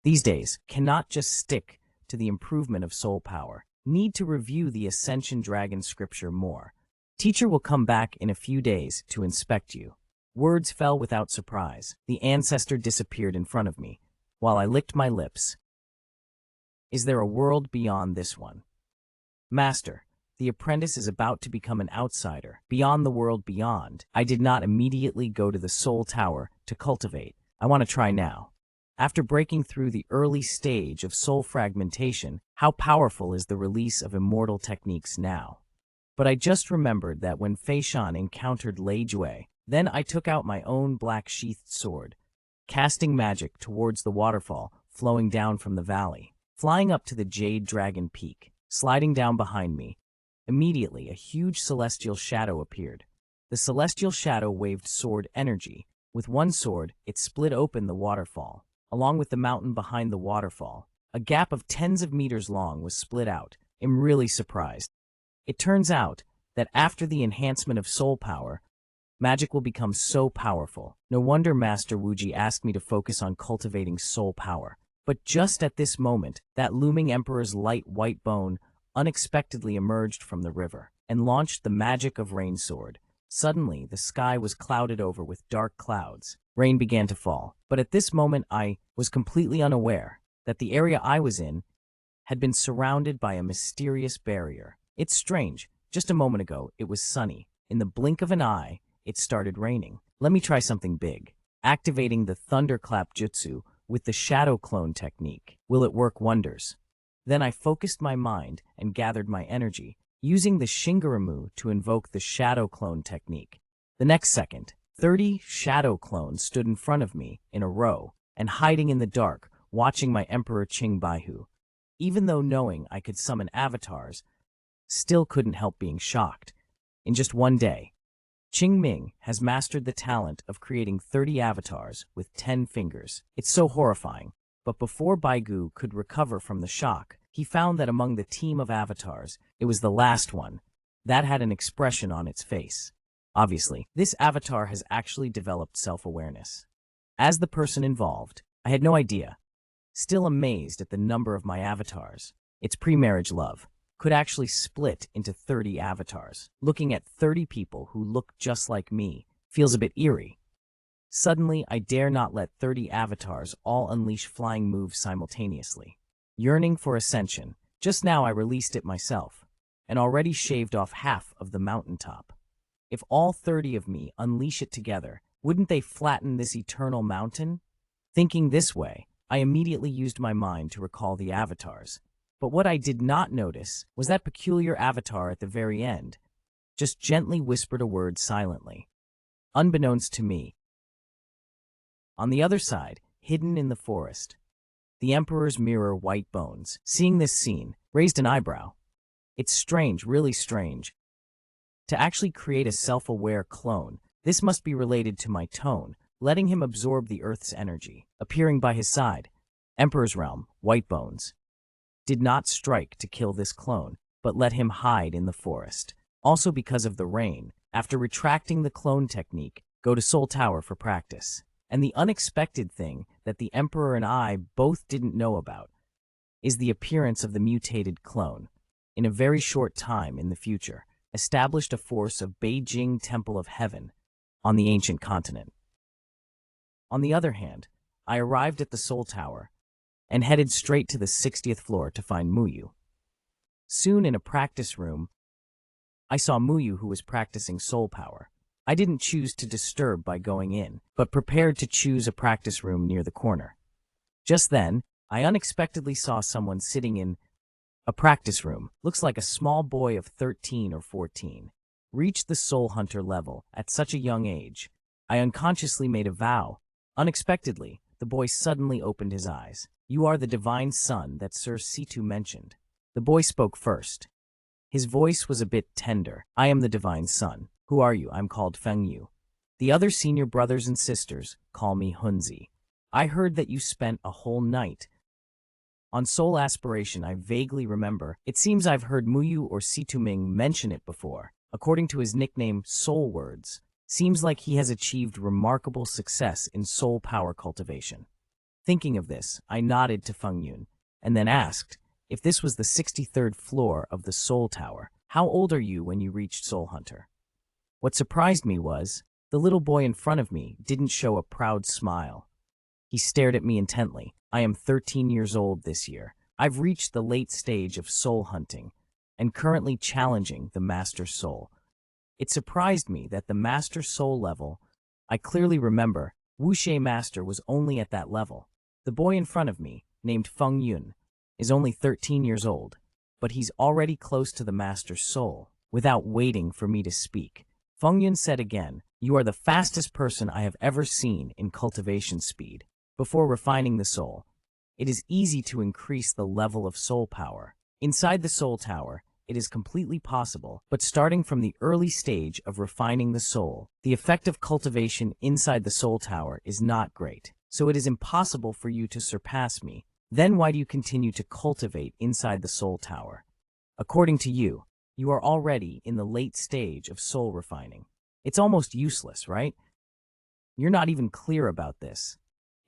Speaker 1: These days, cannot just stick to the improvement of soul power. Need to review the Ascension Dragon scripture more. Teacher will come back in a few days to inspect you." Words fell without surprise. The ancestor disappeared in front of me, while I licked my lips. Is there a world beyond this one? "Master, the apprentice is about to become an outsider, beyond the world beyond. I did not immediately go to the Soul Tower to cultivate. I want to try now. After breaking through the early stage of soul fragmentation, how powerful is the release of immortal techniques now? But I just remembered that when Fei Shan encountered Lei Jue, then I took out my own black-sheathed sword, casting magic towards the waterfall flowing down from the valley, flying up to the Jade Dragon Peak, sliding down behind me. Immediately, a huge celestial shadow appeared. The celestial shadow waved sword energy. With one sword, it split open the waterfall. Along with the mountain behind the waterfall, a gap of tens of meters long was split out. I'm really surprised. It turns out that after the enhancement of soul power, magic will become so powerful. No wonder Master Wuji asked me to focus on cultivating soul power. But just at this moment, that looming Emperor's light white bone unexpectedly emerged from the river and launched the magic of Rain Sword. Suddenly, the sky was clouded over with dark clouds. Rain began to fall, but at this moment I was completely unaware that the area I was in had been surrounded by a mysterious barrier. It's strange, Just a moment ago, it was sunny. In the blink of an eye, it started raining. Let me try something big. Activating the thunderclap jutsu with the shadow clone technique. Will it work wonders? Then I focused my mind and gathered my energy, using the Shinigami to invoke the shadow clone technique. The next second, 30 shadow clones stood in front of me in a row and hiding in the dark, watching my Emperor Qing Baihu. Even though knowing I could summon avatars, still couldn't help being shocked. In just one day, Qing Ming has mastered the talent of creating 30 avatars with 10 fingers. It's so horrifying. But before Baigu could recover from the shock, he found that among the team of avatars, it was the last one that had an expression on its face. Obviously, this avatar has actually developed self-awareness. As the person involved, I had no idea. Still amazed at the number of my avatars. Its pre-marriage love could actually split into 30 avatars. Looking at 30 people who look just like me feels a bit eerie. Suddenly, I dare not let 30 avatars all unleash flying moves simultaneously. Yearning for ascension, just now I released it myself, and already shaved off half of the mountaintop. If all 30 of me unleash it together, wouldn't they flatten this eternal mountain? Thinking this way, I immediately used my mind to recall the avatars. But what I did not notice was that peculiar avatar at the very end, just gently whispered a word silently. Unbeknownst to me, on the other side, hidden in the forest, the Emperor's mirror White Bones, seeing this scene, raised an eyebrow. It's strange, really strange. To actually create a self-aware clone, this must be related to my tone, letting him absorb the Earth's energy. Appearing by his side, Emperor's realm, White Bones, did not strike to kill this clone, but let him hide in the forest. Also because of the rain, after retracting the clone technique, go to Soul Tower for practice. And the unexpected thing that the Emperor and I both didn't know about is the appearance of the mutated clone. In a very short time in the future, established a force of Beijing Temple of Heaven on the ancient continent. On the other hand, I arrived at the Soul Tower and headed straight to the 60th floor to find Muyu. Soon in a practice room, I saw Muyu who was practicing soul power. I didn't choose to disturb by going in, but prepared to choose a practice room near the corner. Just then, I unexpectedly saw someone sitting in a practice room. Looks like a small boy of 13 or 14. Reached the soul hunter level at such a young age. I unconsciously made a vow. Unexpectedly, the boy suddenly opened his eyes. You are the divine son that Sir Situ mentioned. The boy spoke first. His voice was a bit tender. I am the divine son. Who are you? I'm called Feng Yu. The other senior brothers and sisters call me Hunzi. I heard that you spent a whole night on soul aspiration. I vaguely remember. It seems I've heard Muyu or Situming mention it before. According to his nickname, Soul Words, seems like he has achieved remarkable success in soul power cultivation. Thinking of this, I nodded to Feng Yun, and then asked if this was the 63rd floor of the Soul Tower. How old are you when you reached Soul Hunter? What surprised me was, the little boy in front of me didn't show a proud smile. He stared at me intently. I am 13 years old this year. I've reached the late stage of soul hunting, and currently challenging the Master Soul. It surprised me that the Master Soul level, I clearly remember, Wuxie Master was only at that level. The boy in front of me, named Feng Yun, is only 13 years old, but he's already close to the Master Soul. Without waiting for me to speak, Feng Yun said again, you are the fastest person I have ever seen in cultivation speed. Before refining the soul, it is easy to increase the level of soul power. Inside the Soul Tower, it is completely possible, but starting from the early stage of refining the soul, the effect of cultivation inside the Soul Tower is not great, so it is impossible for you to surpass me. Then why do you continue to cultivate inside the Soul Tower? According to you, you are already in the late stage of soul refining. It's almost useless, right? You're not even clear about this.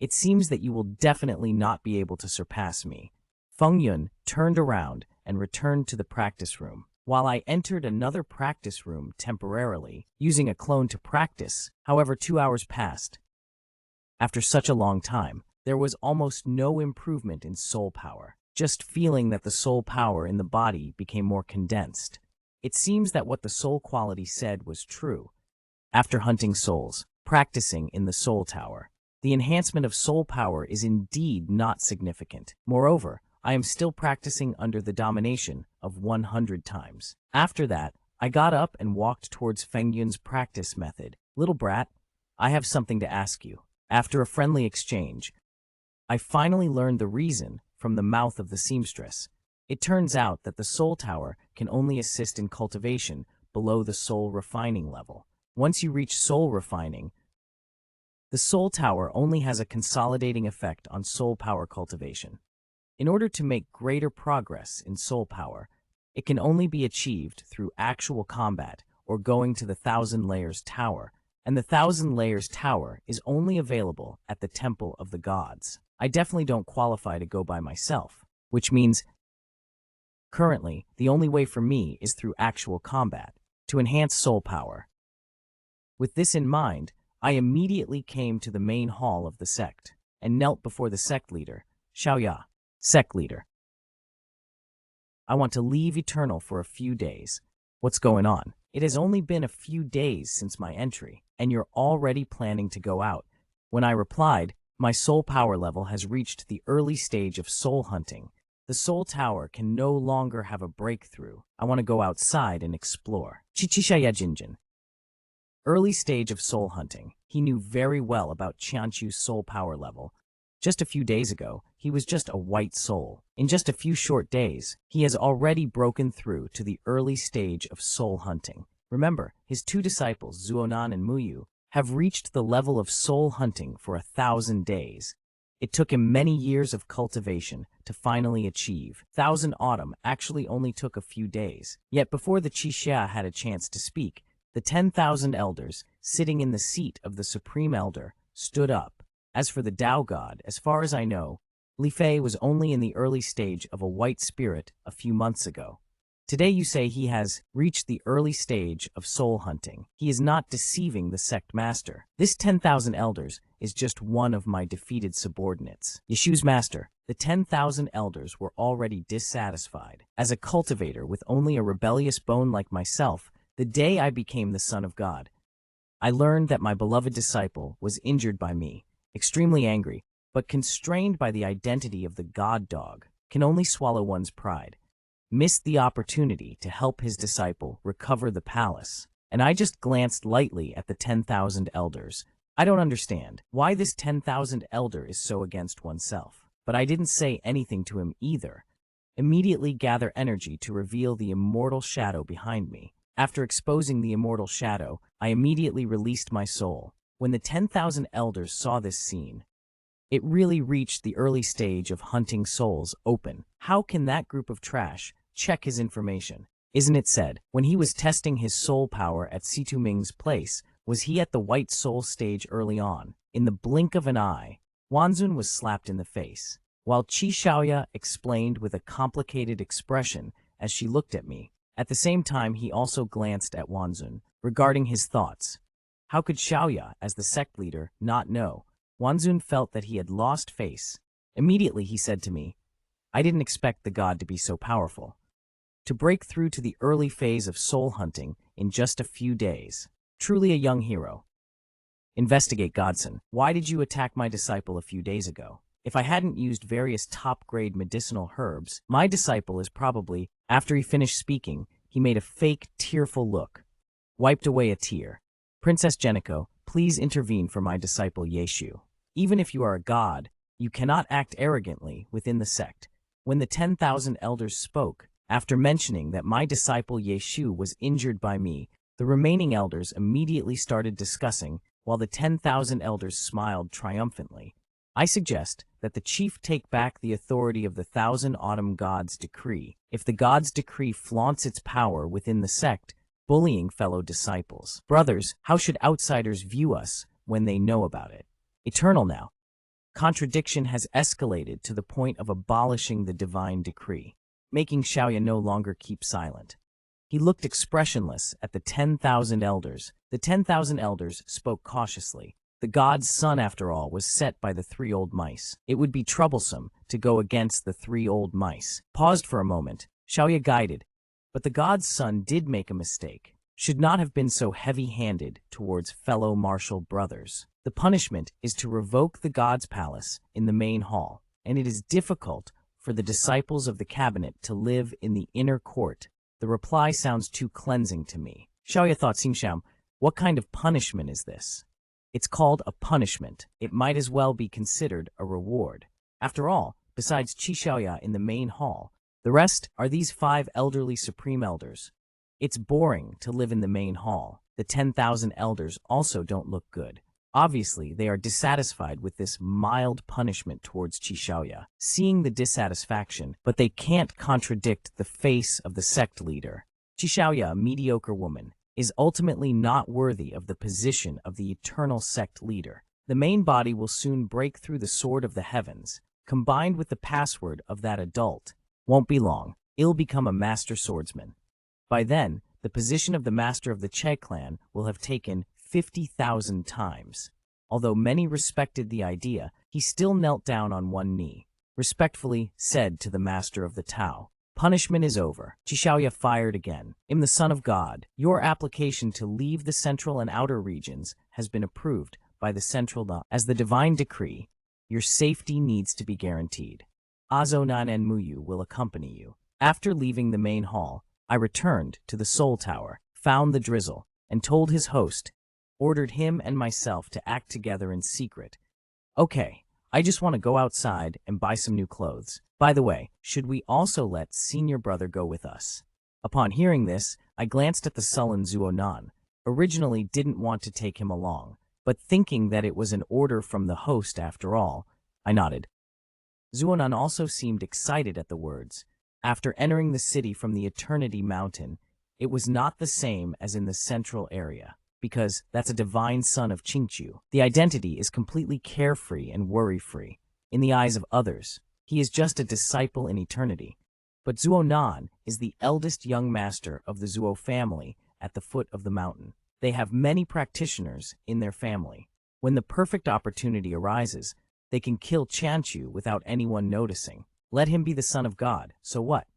Speaker 1: It seems that you will definitely not be able to surpass me. Feng Yun turned around and returned to the practice room, while I entered another practice room temporarily, using a clone to practice. However, 2 hours passed. After such a long time, there was almost no improvement in soul power, just feeling that the soul power in the body became more condensed. It seems that what the soul quality said was true. After hunting souls, practicing in the soul tower, the enhancement of soul power is indeed not significant. Moreover, I am still practicing under the domination of 100 times. After that, I got up and walked towards Feng Yun's practice method. Little brat, I have something to ask you. After a friendly exchange, I finally learned the reason from the mouth of the seamstress. It turns out that the soul tower can only assist in cultivation below the soul refining level. Once you reach soul refining, the soul tower only has a consolidating effect on soul power cultivation. In order to make greater progress in soul power, it can only be achieved through actual combat or going to the Thousand Layers Tower, and the Thousand Layers Tower is only available at the Temple of the Gods. I definitely don't qualify to go by myself, which means currently the only way for me is through actual combat to enhance soul power. With this in mind, I immediately came to the main hall of the sect and knelt before the sect leader, Xiaoya. Sect leader, I want to leave Eternal for a few days. What's going on? It has only been a few days since my entry, and you're already planning to go out. When I replied, my soul power level has reached the early stage of soul hunting. The soul tower can no longer have a breakthrough. I want to go outside and explore. Chichisha Jinjin. Early stage of soul hunting. He knew very well about Qianchu's soul power level. Just a few days ago, he was just a white soul. In just a few short days, he has already broken through to the early stage of soul hunting. Remember, his two disciples, Zuonan and Muyu, have reached the level of soul hunting for 1,000 days. It took him many years of cultivation to finally achieve. Thousand Autumn actually only took a few days. Yet before the Qixia had a chance to speak, the 10,000 elders, sitting in the seat of the Supreme Elder, stood up. As for the Tao God, as far as I know, Li Fei was only in the early stage of a white spirit a few months ago. Today you say he has reached the early stage of soul hunting. He is not deceiving the sect master. This 10,000 elders is just one of my defeated subordinates. Yeshu's master, the 10,000 elders were already dissatisfied. As a cultivator with only a rebellious bone like myself, the day I became the Son of God, I learned that my beloved disciple was injured by me. Extremely angry, but constrained by the identity of the god dog, can only swallow one's pride, missed the opportunity to help his disciple recover the palace. And I just glanced lightly at the 10,000 elders. I don't understand why this 10,000 elder is so against oneself. But I didn't say anything to him either. Immediately gather energy to reveal the immortal shadow behind me. After exposing the immortal shadow, I immediately released my soul. When the 10,000 elders saw this scene, it really reached the early stage of hunting souls open. How can that group of trash check his information? Isn't it said, when he was testing his soul power at Situ Ming's place, was he at the white soul stage early on? In the blink of an eye, Wanzun was slapped in the face, while Qi Xiaoya explained with a complicated expression as she looked at me. At the same time, he also glanced at Wanzun, regarding his thoughts. How could Xiaoya, as the sect leader, not know? Wanzun felt that he had lost face. Immediately he said to me, I didn't expect the god to be so powerful. To break through to the early phase of soul hunting in just a few days. Truly a young hero. Investigate, Godson. Why did you attack my disciple a few days ago? If I hadn't used various top-grade medicinal herbs, my disciple is probably, after he finished speaking, he made a fake, tearful look. Wiped away a tear. Princess Geniko, please intervene for my disciple Yeshu. Even if you are a god, you cannot act arrogantly within the sect. When the 10,000 elders spoke, after mentioning that my disciple Yeshu was injured by me, the remaining elders immediately started discussing, while the 10,000 elders smiled triumphantly. I suggest that the chief take back the authority of the 1,000 Autumn Gods' decree. If the gods' decree flaunts its power within the sect, bullying fellow disciples. Brothers, how should outsiders view us when they know about it? Eternal now. Contradiction has escalated to the point of abolishing the divine decree, making Xiaoya no longer keep silent. He looked expressionless at the 10,000 elders. The 10,000 elders spoke cautiously. The god's son, after all, was set by the 3 old mice. It would be troublesome to go against the 3 old mice. Paused for a moment, Xiaoya guided, But the god's son did make a mistake. Should not have been so heavy-handed towards fellow martial brothers. The punishment is to revoke the god's palace in the main hall, and it is difficult for the disciples of the cabinet to live in the inner court. The reply sounds too cleansing to me. Xiaoya thought, Xingxiao, what kind of punishment is this? It's called a punishment. It might as well be considered a reward. After all, besides Qi Xiaoya in the main hall, the rest are these 5 elderly supreme elders. It's boring to live in the main hall. The 10,000 elders also don't look good. Obviously, they are dissatisfied with this mild punishment towards Qi Xiaoya, seeing the dissatisfaction, but they can't contradict the face of the sect leader. Qi Xiaoya, a mediocre woman, is ultimately not worthy of the position of the eternal sect leader. The main body will soon break through the sword of the heavens, combined with the password of that adult. Won't be long, it'll become a master swordsman. By then, the position of the master of the Che clan will have taken 50,000 times. Although many respected the idea, he still knelt down on one knee, respectfully said to the master of the Tao, "Punishment is over." Qi Xiaoya fired again. "I'm the son of God. Your application to leave the central and outer regions has been approved by the central Da. As the divine decree, your safety needs to be guaranteed. Azonan and Muyu will accompany you." After leaving the main hall, I returned to the Soul Tower, found the drizzle, and told his host, ordered him and myself to act together in secret. "Okay, I just want to go outside and buy some new clothes. By the way, should we also let senior brother go with us?" Upon hearing this, I glanced at the sullen Zuonan. Originally didn't want to take him along, but thinking that it was an order from the host after all, I nodded. Zuonan also seemed excited at the words. After entering the city from the Eternity Mountain, it was not the same as in the central area, because that's a divine son of Qingqiu. The identity is completely carefree and worry-free. In the eyes of others, he is just a disciple in eternity. But Zuonan is the eldest young master of the Zuo family at the foot of the mountain. They have many practitioners in their family. When the perfect opportunity arises, they can kill Chanchu without anyone noticing. Let him be the son of God, so what?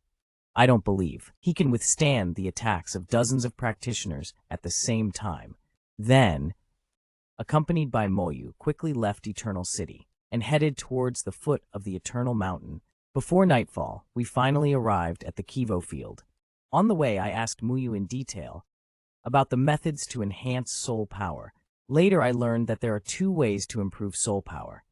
Speaker 1: I don't believe he can withstand the attacks of dozens of practitioners at the same time. Then, accompanied by Moyu, quickly left Eternal City and headed towards the foot of the Eternal Mountain. Before nightfall, we finally arrived at the Kivo field. On the way, I asked Muyu in detail about the methods to enhance soul power. Later, I learned that there are 2 ways to improve soul power.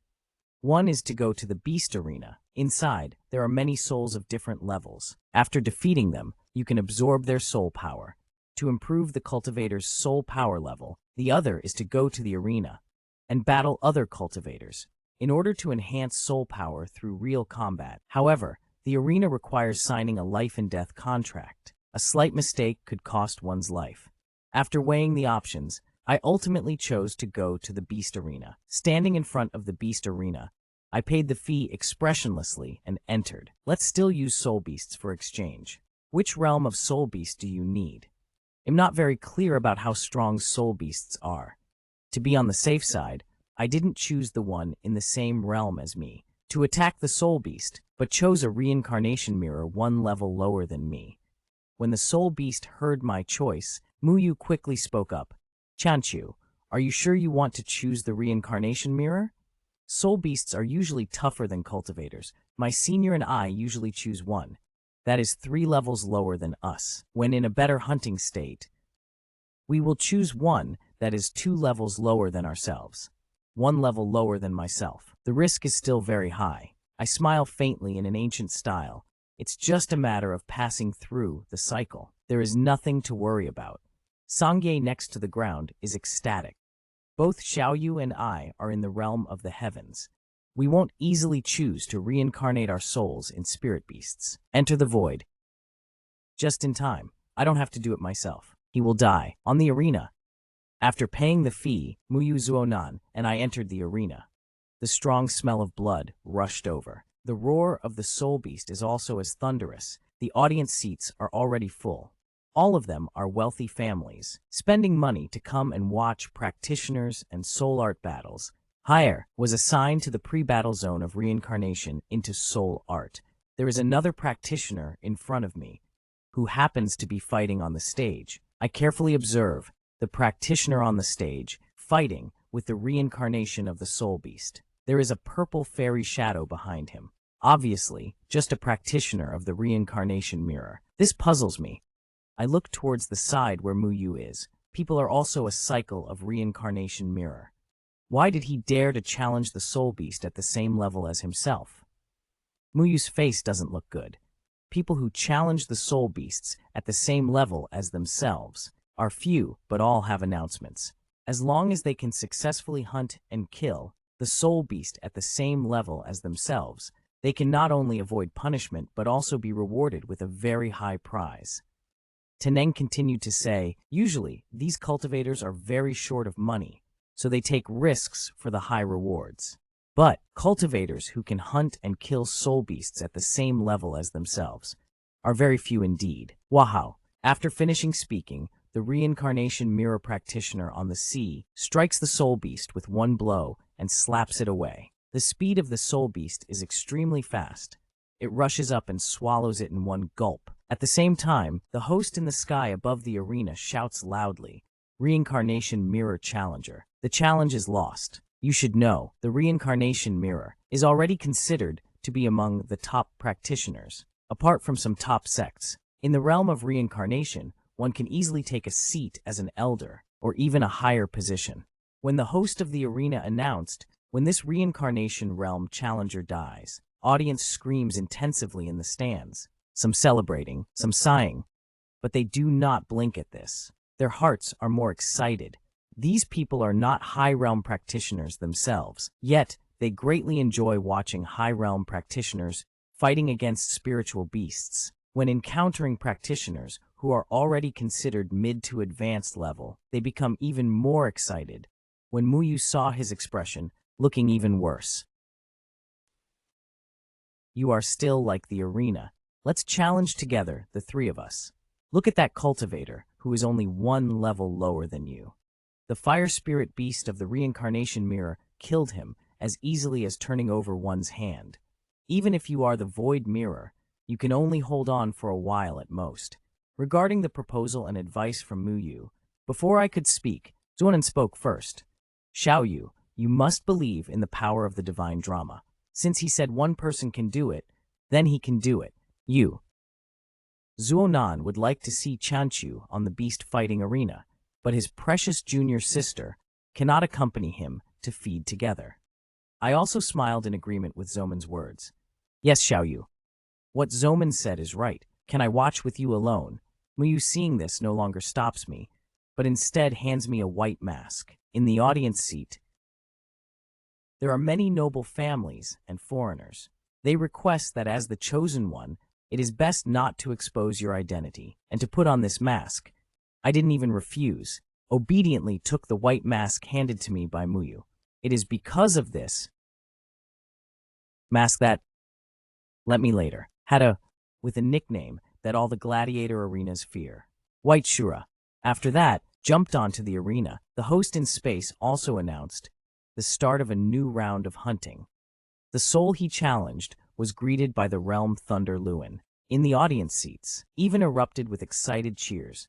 Speaker 1: One is to go to the Beast Arena. Inside, there are many souls of different levels. After defeating them, you can absorb their soul power. To improve the cultivator's soul power level, the other is to go to the arena and battle other cultivators in order to enhance soul power through real combat. However, the arena requires signing a life and death contract. A slight mistake could cost one's life. After weighing the options, I ultimately chose to go to the Beast Arena. Standing in front of the Beast Arena, I paid the fee expressionlessly and entered. Let's still use soul beasts for exchange. Which realm of soul beast do you need? I'm not very clear about how strong soul beasts are. To be on the safe side, I didn't choose the one in the same realm as me to attack the soul beast, but chose a reincarnation mirror 1 level lower than me. When the soul beast heard my choice, Muyu quickly spoke up. "Chanchu, are you sure you want to choose the reincarnation mirror? Soul beasts are usually tougher than cultivators. My senior and I usually choose one. That is 3 levels lower than us. When in a better hunting state, we will choose one that is 2 levels lower than ourselves. 1 level lower than myself. The risk is still very high." I smile faintly in an ancient style. It's just a matter of passing through the cycle. There is nothing to worry about. Sangye next to the ground is ecstatic. Both Xiaoyu and I are in the realm of the heavens. We won't easily choose to reincarnate our souls in spirit beasts. Enter the void. Just in time. I don't have to do it myself. He will die on the arena. After paying the fee, Muyu Zuonan and I entered the arena. The strong smell of blood rushed over. The roar of the soul beast is also as thunderous. The audience seats are already full. All of them are wealthy families, spending money to come and watch practitioners and soul art battles. Hire was assigned to the pre-battle zone of reincarnation into soul art. There is another practitioner in front of me, who happens to be fighting on the stage. I carefully observe the practitioner on the stage fighting with the reincarnation of the soul beast. There is a purple fairy shadow behind him. Obviously, just a practitioner of the reincarnation mirror. This puzzles me. I look towards the side where Muyu is. People are also a cycle of reincarnation mirror. Why did he dare to challenge the soul beast at the same level as himself? Muyu's face doesn't look good. People who challenge the soul beasts at the same level as themselves are few, but all have announcements. As long as they can successfully hunt and kill the soul beast at the same level as themselves, they can not only avoid punishment but also be rewarded with a very high prize. Teneng continued to say, usually, these cultivators are very short of money, so they take risks for the high rewards. But cultivators who can hunt and kill soul beasts at the same level as themselves are very few indeed. Wow! After finishing speaking, the reincarnation mirror practitioner on the sea strikes the soul beast with one blow and slaps it away. The speed of the soul beast is extremely fast. It rushes up and swallows it in one gulp. At the same time, the host in the sky above the arena shouts loudly, "Reincarnation Mirror Challenger. The challenge is lost. You should know, the Reincarnation Mirror is already considered to be among the top practitioners. Apart from some top sects, in the realm of reincarnation, one can easily take a seat as an elder, or even a higher position." When the host of the arena announced, when this reincarnation realm challenger dies, audience screams intensively in the stands, some celebrating, some sighing, but they do not blink at this. Their hearts are more excited. These people are not high realm practitioners themselves, yet they greatly enjoy watching high realm practitioners fighting against spiritual beasts. When encountering practitioners who are already considered mid to advanced level, they become even more excited. When Muyu saw his expression, looking even worse. "You are still like the arena. Let's challenge together, the three of us. Look at that cultivator, who is only one level lower than you." The fire spirit beast of the reincarnation mirror killed him as easily as turning over one's hand. Even if you are the void mirror, you can only hold on for a while at most. Regarding the proposal and advice from Muyu, before I could speak, Zuonan spoke first. "Xiaoyu, you must believe in the power of the divine drama. Since he said one person can do it, then he can do it. You." Zuonan would like to see Chanchu on the beast fighting arena, but his precious junior sister cannot accompany him to feed together. I also smiled in agreement with Zoman's words. "Yes, Xiaoyu. What Zoman said is right. Can I watch with you alone?" Muyu, seeing this, no longer stops me, but instead hands me a white mask. In the audience seat, there are many noble families and foreigners. They request that as the chosen one, it is best not to expose your identity and to put on this mask. I didn't even refuse, obediently took the white mask handed to me by Muyu. It is because of this mask that, let me later, with a nickname that all the gladiator arenas fear. White Shura. After that, jumped onto the arena. The host in space also announced the start of a new round of hunting. The soul he challenged was greeted by the realm Thunder Lewin. In the audience seats, even erupted with excited cheers.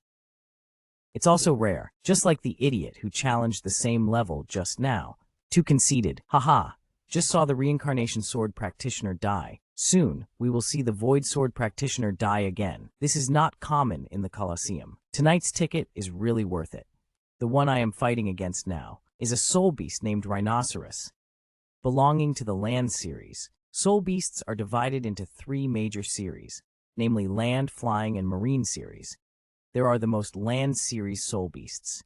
Speaker 1: It's also rare, just like the idiot who challenged the same level just now. Too conceited. Haha, just saw the reincarnation sword practitioner die. Soon, we will see the void sword practitioner die again. This is not common in the Colosseum. Tonight's ticket is really worth it. The one I am fighting against now is a soul beast named Rhinoceros. Belonging to the Land series, soul beasts are divided into three major series, namely Land, Flying, and Marine series. There are the most Land series soul beasts,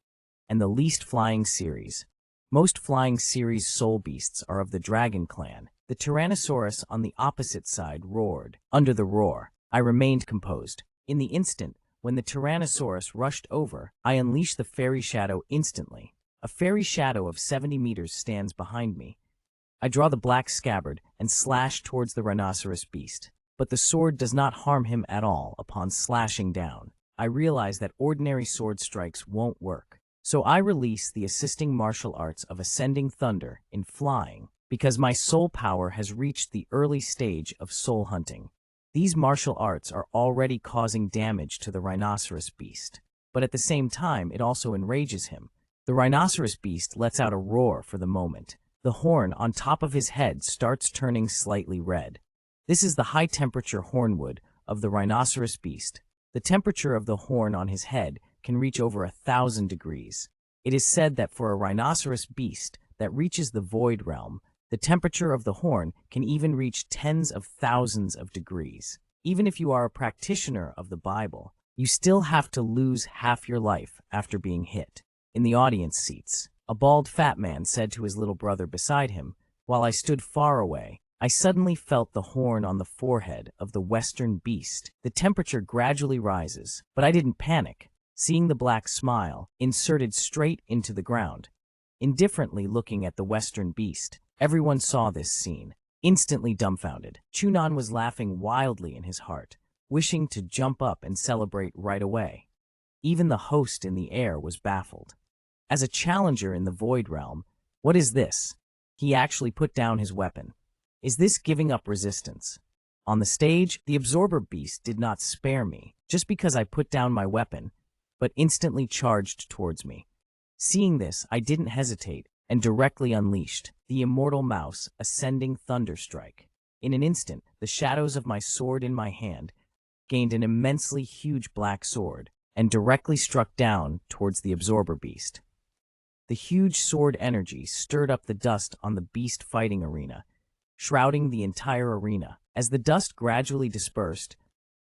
Speaker 1: and the least Flying series. Most Flying series soul beasts are of the Dragon clan. The Tyrannosaurus on the opposite side roared. Under the roar, I remained composed. In the instant when the Tyrannosaurus rushed over, I unleashed the fairy shadow instantly. A fairy shadow of 70 meters stands behind me. I draw the black scabbard and slash towards the rhinoceros beast, but the sword does not harm him at all upon slashing down. I realize that ordinary sword strikes won't work, so I release the assisting martial arts of Ascending Thunder in Flying, because my soul power has reached the early stage of soul hunting. These martial arts are already causing damage to the rhinoceros beast, but at the same time it also enrages him. The rhinoceros beast lets out a roar for the moment. The horn on top of his head starts turning slightly red. This is the high-temperature hornwood of the rhinoceros beast. The temperature of the horn on his head can reach over 1,000 degrees. It is said that for a rhinoceros beast that reaches the void realm, the temperature of the horn can even reach tens of thousands of degrees. Even if you are a practitioner of the Bible, you still have to lose half your life after being hit. In the audience seats, a bald fat man said to his little brother beside him, "While I stood far away, I suddenly felt the horn on the forehead of the western beast. The temperature gradually rises, but I didn't panic, seeing the black smile inserted straight into the ground." Indifferently looking at the western beast, everyone saw this scene, instantly dumbfounded. Chunan was laughing wildly in his heart, wishing to jump up and celebrate right away. Even the host in the air was baffled. As a challenger in the void realm, what is this? He actually put down his weapon. Is this giving up resistance? On the stage, the absorber beast did not spare me just because I put down my weapon, but instantly charged towards me. Seeing this, I didn't hesitate and directly unleashed the immortal mouse ascending thunderstrike. In an instant, the shadows of my sword in my hand gained an immensely huge black sword and directly struck down towards the absorber beast. The huge sword energy stirred up the dust on the beast fighting arena, shrouding the entire arena. As the dust gradually dispersed,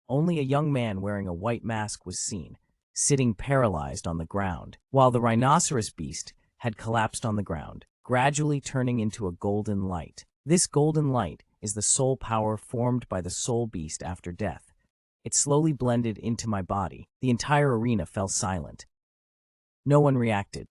Speaker 1: only a young man wearing a white mask was seen, sitting paralyzed on the ground, while the rhinoceros beast had collapsed on the ground, gradually turning into a golden light. This golden light is the soul power formed by the soul beast after death. It slowly blended into my body. The entire arena fell silent. No one reacted.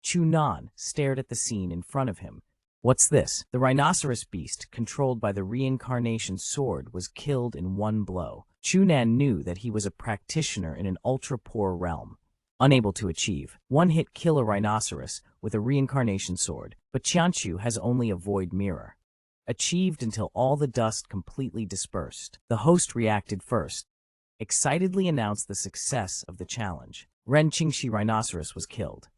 Speaker 1: Chunan stared at the scene in front of him. What's this? The rhinoceros beast, controlled by the reincarnation sword, was killed in one blow. Chunan knew that he was a practitioner in an ultra-poor realm, unable to achieve one-hit kill a rhinoceros with a reincarnation sword, but Qianchu has only a void mirror. Achieved until all the dust completely dispersed. The host reacted first, excitedly announced the success of the challenge. Ren Qingxi rhinoceros was killed.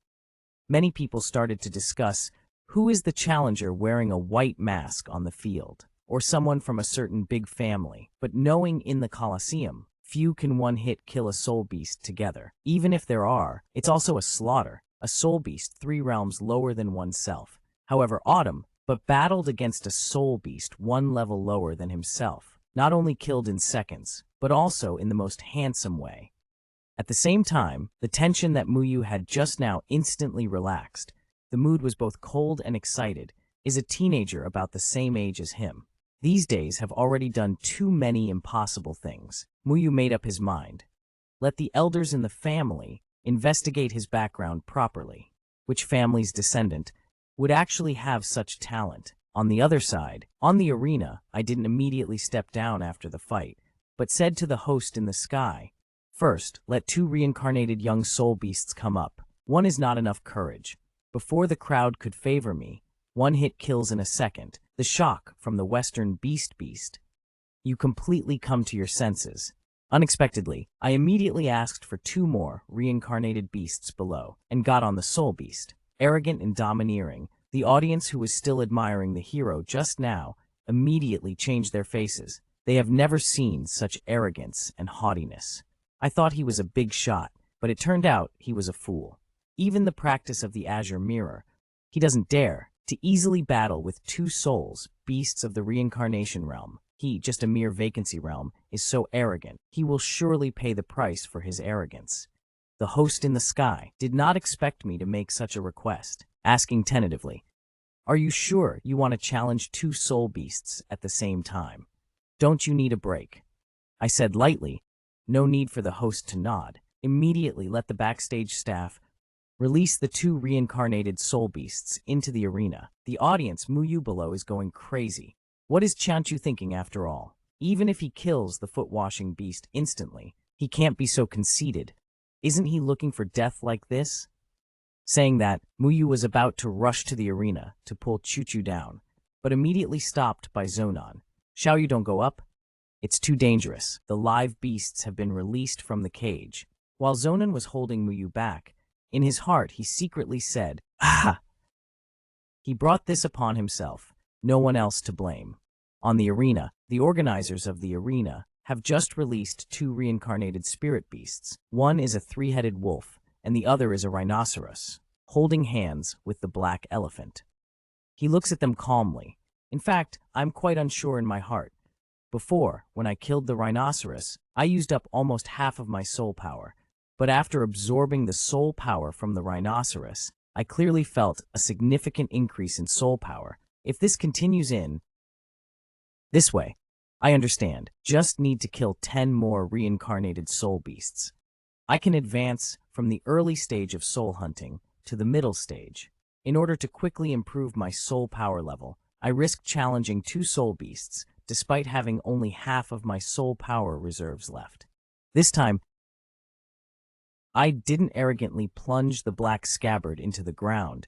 Speaker 1: Many people started to discuss who is the challenger wearing a white mask on the field, or someone from a certain big family. But knowing in the Colosseum, few can one-hit kill a soul beast together. Even if there are, it's also a slaughter. A soul beast 3 realms lower than oneself. However, Autumn, but battled against a soul beast 1 level lower than himself, not only killed in seconds, but also in the most handsome way. At the same time, the tension that Muyu had just now instantly relaxed. The mood was both cold and excited. Is a teenager about the same age as him. These days have already done too many impossible things. Muyu made up his mind. Let the elders in the family investigate his background properly. Which family's descendant would actually have such talent? On the other side, on the arena, I didn't immediately step down after the fight, but said to the host in the sky, "First, let 2 reincarnated young soul beasts come up. One is not enough courage." Before the crowd could favor me, 1 hit kills in a second. The shock from the western beast. You completely come to your senses. Unexpectedly, I immediately asked for 2 more reincarnated beasts below, and got on the soul beast. Arrogant and domineering, the audience who was still admiring the hero just now immediately changed their faces. They have never seen such arrogance and haughtiness. I thought he was a big shot, but it turned out he was a fool. Even the practice of the Azure Mirror, he doesn't dare to easily battle with 2 souls, beasts of the reincarnation realm. He, just a mere vacancy realm, is so arrogant. He will surely pay the price for his arrogance. The host in the sky did not expect me to make such a request, asking tentatively, "Are you sure you want to challenge 2 soul beasts at the same time? Don't you need a break?" I said lightly, no need for the host to nod. Immediately let the backstage staff release the 2 reincarnated soul beasts into the arena. The audience, Muyu below, is going crazy. What is Qianchu thinking after all? Even if he kills the foot-washing beast instantly, he can't be so conceited. Isn't he looking for death like this? Saying that, Muyu was about to rush to the arena to pull Chuchu down, but immediately stopped by Zonan. "Xiaoyu, don't go up. It's too dangerous. The live beasts have been released from the cage. While Zonin was holding Muyu back, in his heart he secretly said, "Ah!" He brought this upon himself, no one else to blame. On the arena, the organizers of the arena have just released 2 reincarnated spirit beasts. One is a 3-headed wolf, and the other is a rhinoceros, holding hands with the black elephant. He looks at them calmly. In fact, I'm quite unsure in my heart. Before, when I killed the rhinoceros, I used up almost half of my soul power. But after absorbing the soul power from the rhinoceros, I clearly felt a significant increase in soul power. If this continues in this way, I understand. Just need to kill 10 more reincarnated soul beasts. I can advance from the early stage of soul hunting to the middle stage. In order to quickly improve my soul power level, I risk challenging 2 soul beasts, despite having only half of my soul power reserves left. This time, I didn't arrogantly plunge the black scabbard into the ground,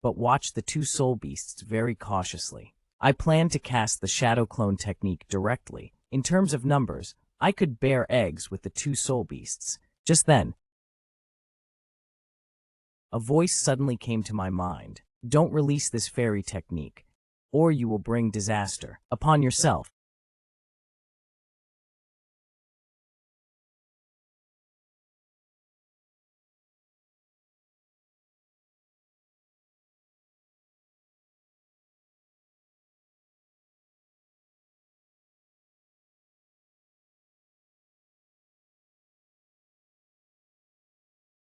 Speaker 1: but watched the 2 soul beasts very cautiously. I planned to cast the shadow clone technique directly. In terms of numbers, I could bear eggs with the 2 soul beasts. Just then, a voice suddenly came to my mind. Don't release this fairy technique, or you will bring disaster upon yourself.